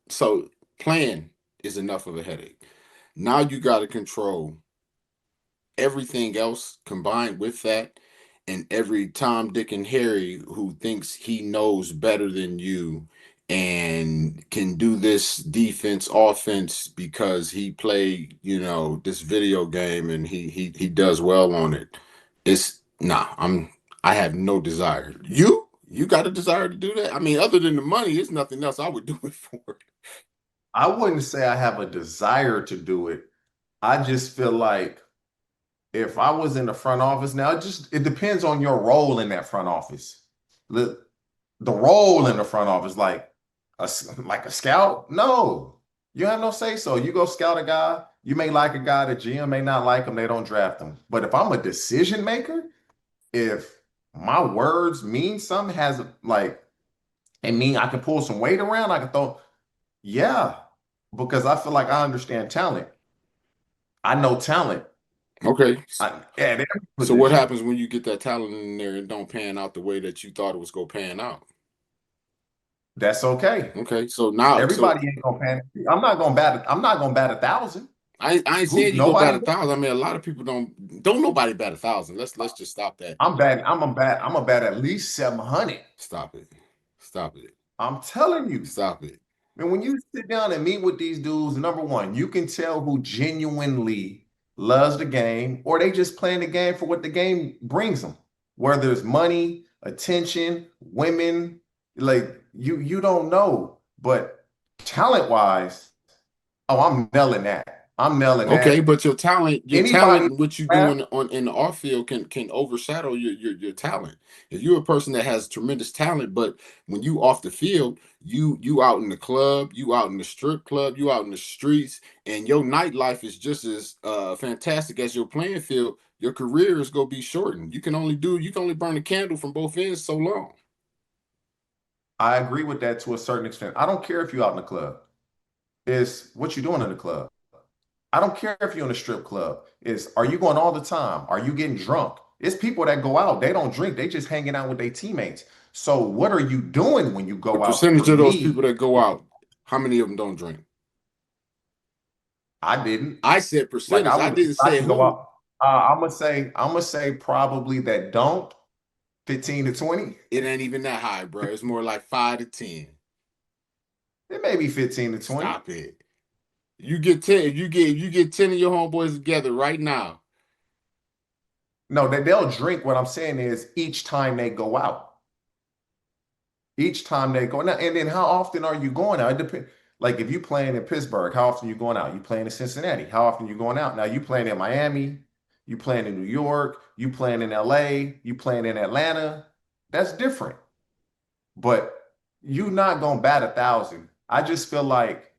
So playing is enough of a headache. Now you got to control everything else combined with that, and every Tom, Dick, and Harry who thinks he knows better than you and can do this defense, offense because he played, this video game and he does well on it. It's nah. I have no desire. You got a desire to do that? I mean, other than the money, it's nothing else I would do it for. I wouldn't say I have a desire to do it. I just feel like if I was in the front office now, it depends on your role in that front office. The role in the front office, like a scout, no, you have no say so. You go scout a guy, you may like a guy, the GM may not like him, they don't draft him. But if I'm a decision maker, if my words mean something, has like, it mean I can pull some weight around, I can throw, yeah, because I feel like I understand talent. I know talent. Okay. At every So what position. happens when you get that talent in there and don't pan out the way that you thought it was gonna pan out? That's okay. Okay. So now, Everybody ain't gonna panic. I'm not gonna bat 1,000. I ain't saying you go bat Nobody. 1,000. I mean, a lot of people don't nobody bat 1,000. Let's just stop that. I'm batting. I'm a bat at least 700. Stop it. Stop it. I'm telling you. Stop it. And when you sit down and meet with these dudes, number one, you can tell who genuinely loves the game, or they just playing the game for what the game brings them. Whether it's money, attention, women, like you don't know. But talent wise, oh, I'm nailing that. I'm nailing that. Okay, but your talent, Anybody and what you're doing in the off field can overshadow your talent. If you're a person that has tremendous talent, but when you off the field, you out in the club, you out in the strip club, you out in the streets, and your nightlife is just as fantastic as your playing field, your career is gonna be shortened. You can only burn a candle from both ends so long. I agree with that to a certain extent. I don't care if you're out in the club. It's what you doing in the club. I don't care if you're in a strip club. Are you going all the time? Are you getting drunk? It's people that go out, they don't drink, they just hanging out with their teammates. So what are you doing when you go The out? percentage of those people that go out, how many of them don't drink? I didn't. I said percentage. Like I didn't say who. go out. I'm gonna say probably that don't 15 to 20. It ain't even that high, bro. It's more like 5 to 10. It may be 15 to 20. Stop it. You get 10. If you get 10 of your homeboys together right now. No, they'll drink. What I'm saying is each time they go out. Each time they go now, and then how often are you going out? It depends. Like if you playing in Pittsburgh, how often you going out? You playing in Cincinnati, how often you going out? Now you playing in Miami, you playing in New York, you playing in LA, you playing in Atlanta. That's different. But you not gonna bat 1,000. I just feel like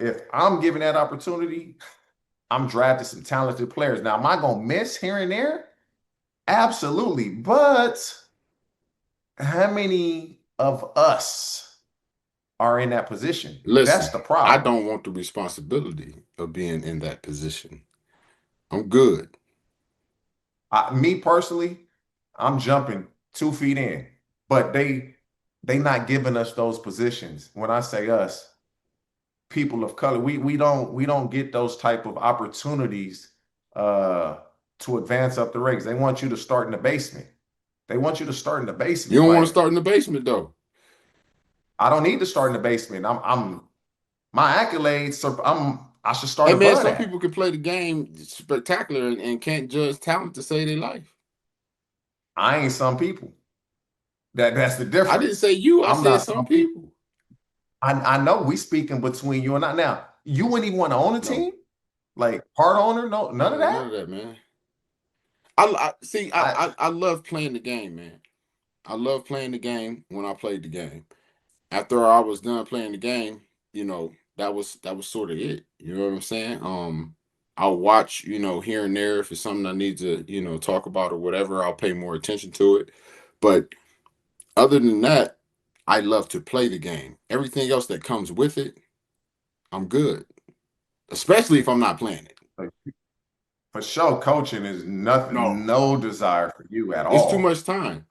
if I'm given that opportunity, I'm drafting some talented players. Now, am I gonna miss here and there? Absolutely. But how many of us are in that position? Listen, That's the problem. I don't want the responsibility of being in that position. I'm good. Me personally, I'm jumping 2 feet in, but they not giving us those positions. When I say us, people of color, we don't get those type of opportunities to advance up the ranks. They want you to start in the basement. They want you to start in the basement. You don't want to start in the basement though. I don't need to start in the basement. I'm my accolades. I should start. Hey man, above some that. people can play the game spectacular and can't judge talent to save their life. I ain't some people. That's the difference. I didn't say you. I said some people. I know we speaking between you and I. Now, you wouldn't even want to own a team? Like part owner? No, none of that? None of that, man. I love playing the game, man. I love playing the game when I played the game. After I was done playing the game, that was sort of it. You know what I'm saying? I'll watch, here and there if it's something I need to, talk about or whatever, I'll pay more attention to it. But other than that, I love to play the game. Everything else that comes with it, I'm good. Especially if I'm not playing it. For sure, coaching is nothing, no desire for you at all. It's too much time.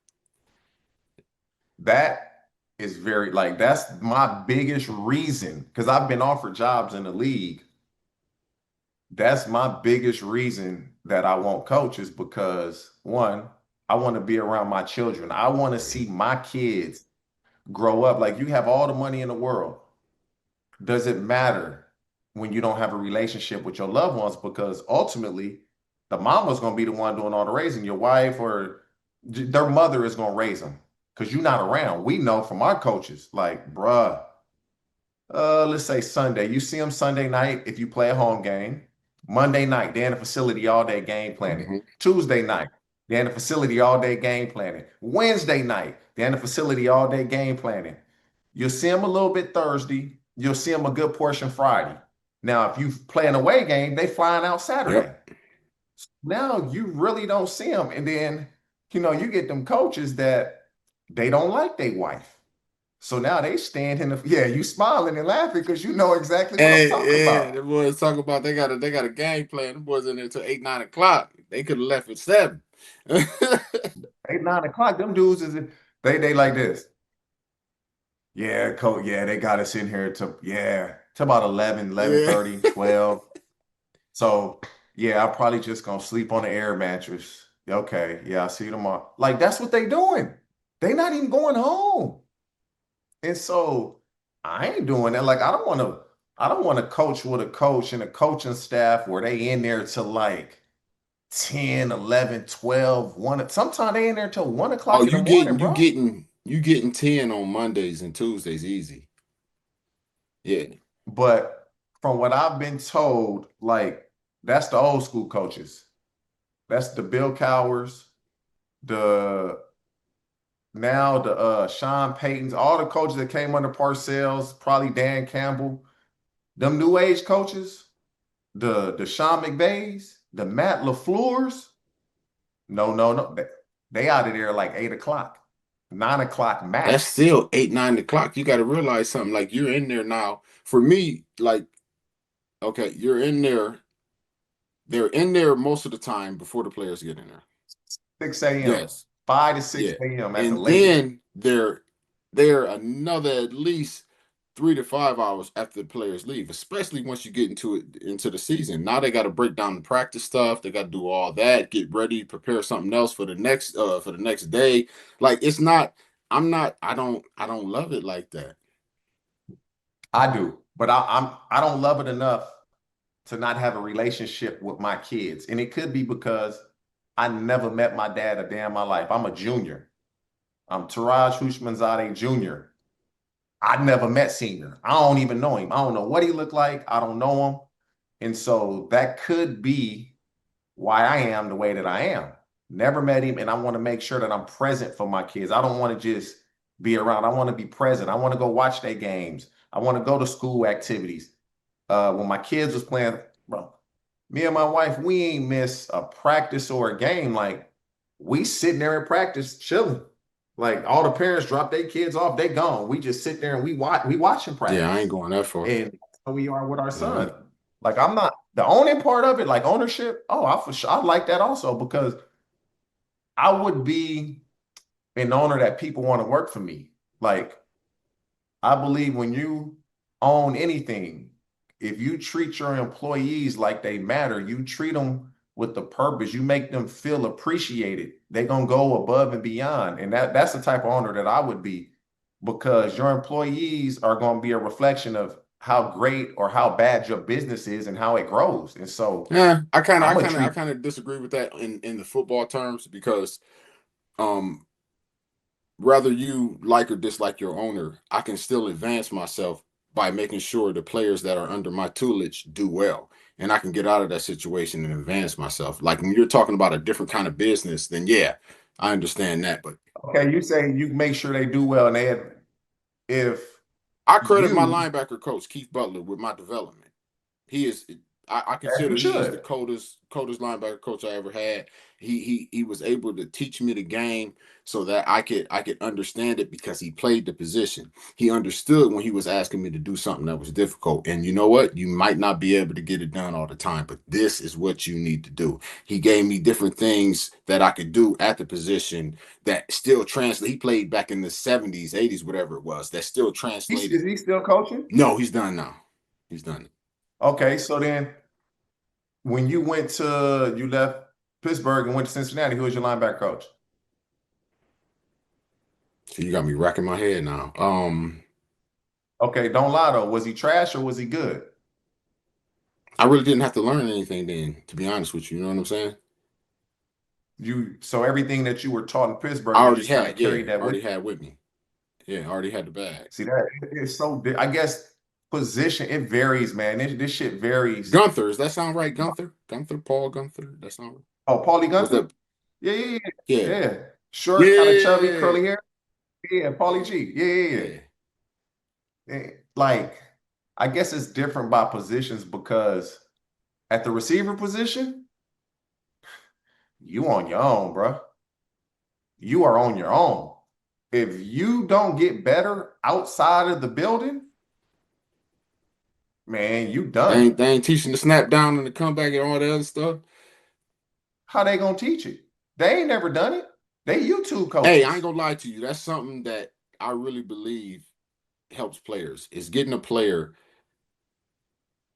That is that's my biggest reason, because I've been offered jobs in the league. That's my biggest reason that I won't coach is because, one, I want to be around my children. I want to see my kids grow up. Like, you have all the money in the world. Does it matter when you don't have a relationship with your loved ones? Because ultimately, the mama's going to be the one doing all the raising. Your wife or their mother is gonna raise them because you're not around. We know from our coaches, like, bruh, let's say Sunday. You see them Sunday night if you play a home game. Monday night, they're in the facility all day game planning. Mhm. Tuesday night, they're in the facility all day game planning. Wednesday night, they're in the facility all day game planning. You'll see them a little bit Thursday. You'll see them a good portion Friday. Now, if you play an away game, they flying out Saturday. Yep. Now you really don't see them. And then, you get them coaches that they don't like their wife. So now they stand in you smiling and laughing because you know exactly what I'm talking Yeah, about. the boys talk about they got a game plan. The boys in there till 8, 9 o'clock. They could have left at 7. 8, 9 o'clock, them dudes they like this. Yeah, coach. Yeah, they got us in here to about 11, 11:30, 12. So yeah, I'm probably just gonna sleep on the air mattress. Okay, yeah, I see you tomorrow. Like that's what they doing. They not even going home. And so I ain't doing that. Like I don't want to coach with a coach and a coaching staff where they in there till like 10, 11, 12, 1. Sometimes they in there till 1 Oh, o'clock in the morning, bro. you getting 10 on Mondays and Tuesdays easy. Yeah. But from what I've been told, like that's the old school coaches. That's the Bill Cowers, the Sean Paytons, all the coaches that came under Parcells, probably Dan Campbell, them new age coaches, the Sean McVays, the Matt LaFleur's. No. They out of there like 8 o'clock, 9 o'clock That's max. still 8, 9 o'clock. You got to realize something. Like you're in there now. For me, like, okay, you're in there. They're in there most of the time before the players get in there. 6 a.m. Yes. 5 to 6 Yeah. a.m. at the And latest. then they're another at least 3 to 5 hours after the players leave, especially once you get into the season. Now they got to break down the practice stuff. They got to do all that, get ready, prepare something else for the next day. Like it's not. I don't love it like that. I do, but I don't love it enough to not have a relationship with my kids. And it could be because I never met my dad a day in my life. I'm a junior. I'm Taraj Houshmandzadeh Jr. I never met Senior. I don't even know him. I don't know what he looked like. I don't know him. And so that could be why I am the way that I am. Never met him, and I want to make sure that I'm present for my kids. I don't want to just be around. I want to be present. I want to go watch their games. I want to go to school activities. When my kids was playing, bro, me and my wife, we ain't miss a practice or a game. Like we sitting there in practice chilling. Like all the parents drop their kids off, they gone. We just sit there and we watching practice. Yeah, I ain't going that far. And so we are with our son. Like I'm not the owning part of it, like ownership. Oh, I like that also because I would be an owner that people want to work for me. Like I believe when you own anything, if you treat your employees like they matter, you treat them with the purpose, you make them feel appreciated. They're gonna go above and beyond. And that's the type of owner that I would be because your employees are gonna be a reflection of how great or how bad your business is and how it grows. And so yeah, I kind of disagree with that in the football terms because whether you like or dislike your owner, I can still advance myself by making sure the players that are under my tutelage do well. And I can get out of that situation and advance myself. Like when you're talking about a different kind of business, then yeah, I understand that. But okay, you say you make sure they do well, and if I credit my linebacker coach, Keith Butler, with my development. He is I consider he is the coldest linebacker coach I ever had. He was able to teach me the game so that I could understand it because he played the position. He understood when he was asking me to do something that was difficult. And you know what? You might not be able to get it done all the time, but this is what you need to do. He gave me different things that I could do at the position that still translate. He played back in the 70s, 80s, whatever it was, that still translated. Is he still coaching? No, he's done now. He's done. Okay, so then when you left Pittsburgh and went to Cincinnati, who was your linebacker coach? So you got me racking my head now. Okay, don't lie though. Was he trash or was he good? I really didn't have to learn anything then, to be honest with you. You know what I'm saying? So everything that you were taught in Pittsburgh, I you already just kind of had, yeah, carried that with already you. had with me. Yeah, I already had the bag. See that it's so. I guess position it varies, man. This shit varies. Gunther, does that sound right? Gunther, Paul Gunther. That sound right? Oh, Paulie Was Gunther. that? Yeah, yeah, Yeah, yeah, yeah. Short, kind of chubby, yeah, curly hair. Yeah, Paulie G. Yeah, yeah, yeah. yeah. Like, I guess it's different by positions because at the receiver position, you on your own, bro. You are on your own. If you don't get better outside of the building, man, you done. They ain't teaching the snap down and the comeback and all that other stuff. How they gonna teach it? They ain't never done it. They YouTube Hey, I ain't coaches. gonna lie to you. That's something that I really believe helps players is getting a player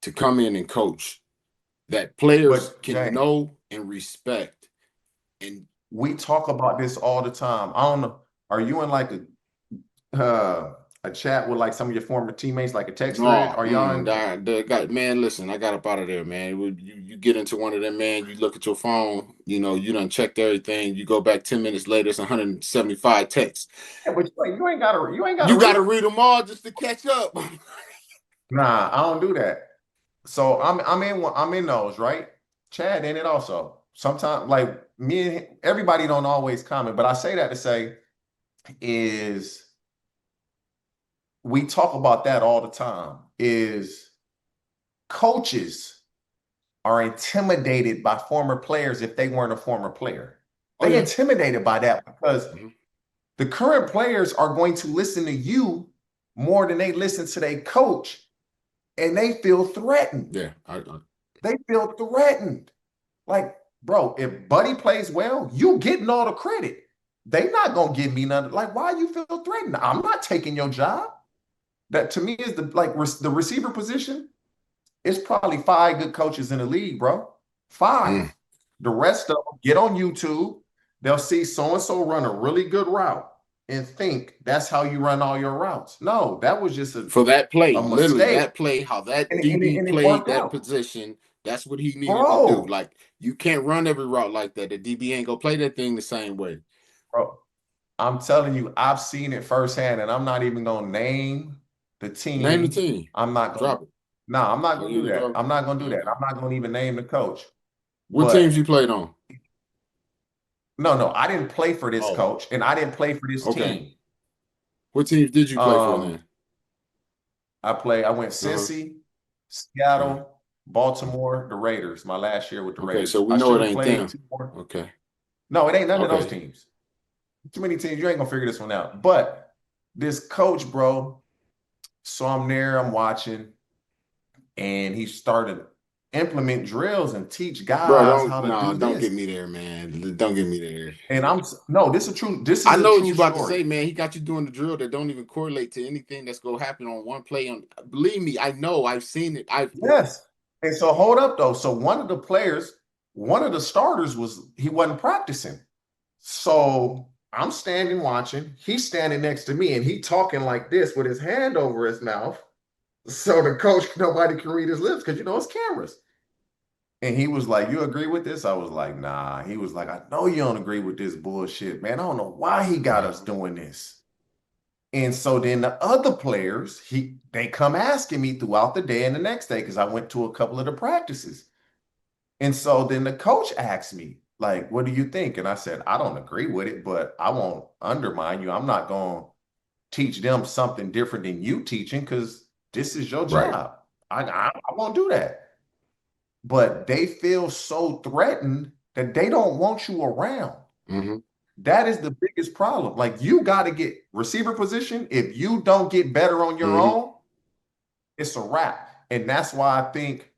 to come in and coach that players But can James, know and respect. And we talk about this all the time. I don't know. Are you in like a chat with like some of your former teammates, like a text thread? no, Are y'all in? man, listen, I got up out of there, man. You get into one of them, man, you look at your phone, you done checked everything, you go back 10 minutes later, it's 175 texts. Yeah, but you ain't gotta You read gotta them. read them all just to catch up. Nah, I don't do that. So I'm in those, right? Chad in it also. Sometimes like me and everybody don't always comment, but I say that to say is we talk about that all the time is coaches are intimidated by former players if they weren't a former player. Oh, They yeah. intimidated by that because the current players are going to listen to you more than they listen to their coach, and they feel threatened. Yeah, They feel threatened. Like, bro, if Buddy plays well, you getting all the credit. They not gonna give me none. Like, why you feel threatened? I'm not taking your job. That to me is the receiver position. It's probably 5 good coaches in the league, bro. 5. The rest of them get on YouTube. They'll see so and so run a really good route and think that's how you run all your routes. No, that was just for that play, a literally mistake, that play, how that and DB it played worked that out, position, that's what he needed to do. bro. Like, you can't run every route like that. The DB ain't gonna play that thing the same way. Bro, I'm telling you, I've seen it firsthand, and I'm not even gonna name the Name the team. team. I'm not gonna. Drop it. No, I'm not You gonna need do to that. drop it. I'm not gonna do that. Okay. I'm not gonna even name the coach. What teams But you played on? no, I didn't play for this Oh, coach, and I didn't play for this okay. team. What teams did you play for Um, then? I went Uh-huh. Cincy, Okay. Seattle, Baltimore, the Raiders. My last year with the Okay, so Raiders. we I know should it have ain't played them. 2 more. Okay. No, it ain't none of those Okay. teams. Too many teams. You ain't gonna figure this one out. But this coach, bro. So I'm there. I'm watching. And he started to implement drills and teach Bro, guys how to do don't get this. me there, man. Don't get me there. And no, this I is a know what true you about to story. say, man. He got you doing the drill that don't even correlate to anything that's gonna happen on one play. Believe me, I know. I've seen it. Yes. And so hold up though. So one of the starters he wasn't practicing. So I'm standing watching. He's standing next to me and he talking like this with his hand over his mouth. So the coach, nobody can read his lips because it's cameras. And he was like, "You agree with this?" I was like, "Nah." He was like, "I know you don't agree with this bullshit, man. I don't know why he got us doing this." And so then the other players, they come asking me throughout the day and the next day because I went to a couple of the practices. And so then the coach asked me, like, "What do you think?" And I said, "I don't agree with it, but I won't undermine you. I'm not going to teach them something different than you teaching because this is your Right. job. I won't do that." But they feel so threatened that they don't want you around. Mm-hmm. That is the biggest problem. Like you got to get receiver position. If you don't get better on your Mm-hmm. own, it's a wrap. And that's why I think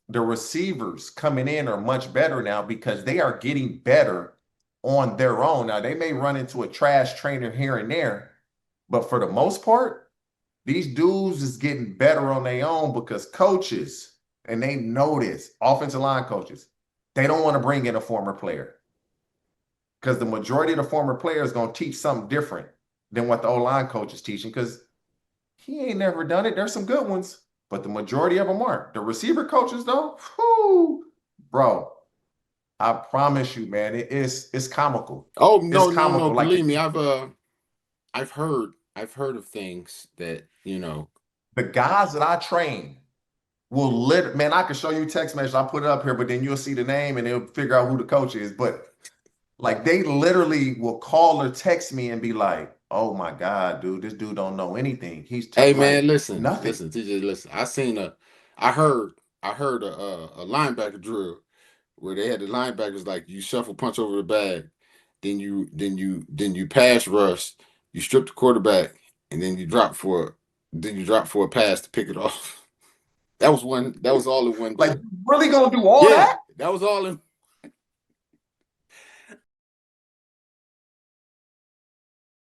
the receivers coming in are much better now because they are getting better on their own. Now they may run into a trash trainer here and there, but for the most part, these dudes is getting better on their own because coaches, and they know this, offensive line coaches, they don't want to bring in a former player because the majority of the former player is going to teach something different than what the O-line coach is teaching because he ain't never done it. There's some good ones, but the majority of them aren't. The receiver coaches, though, whew, bro, I promise you, man, it's comical. Oh no, It's no, no! comical. Like Believe me, I've heard of things that the guys that I train will man, I can show you text message. I put it up here, but then you'll see the name and they'll figure out who the coach is. But like they literally will call or text me and be like, "Oh my God, dude, this dude don't know anything. He's Hey man, like listen, nothing." TJ, listen. I heard a linebacker drill where they had the linebackers like you shuffle punch over the bag, then you pass rush, you strip the quarterback, and then you drop for a pass to pick it off. That was all in one Like, drill. you really gonna do all Yeah, that? that was all in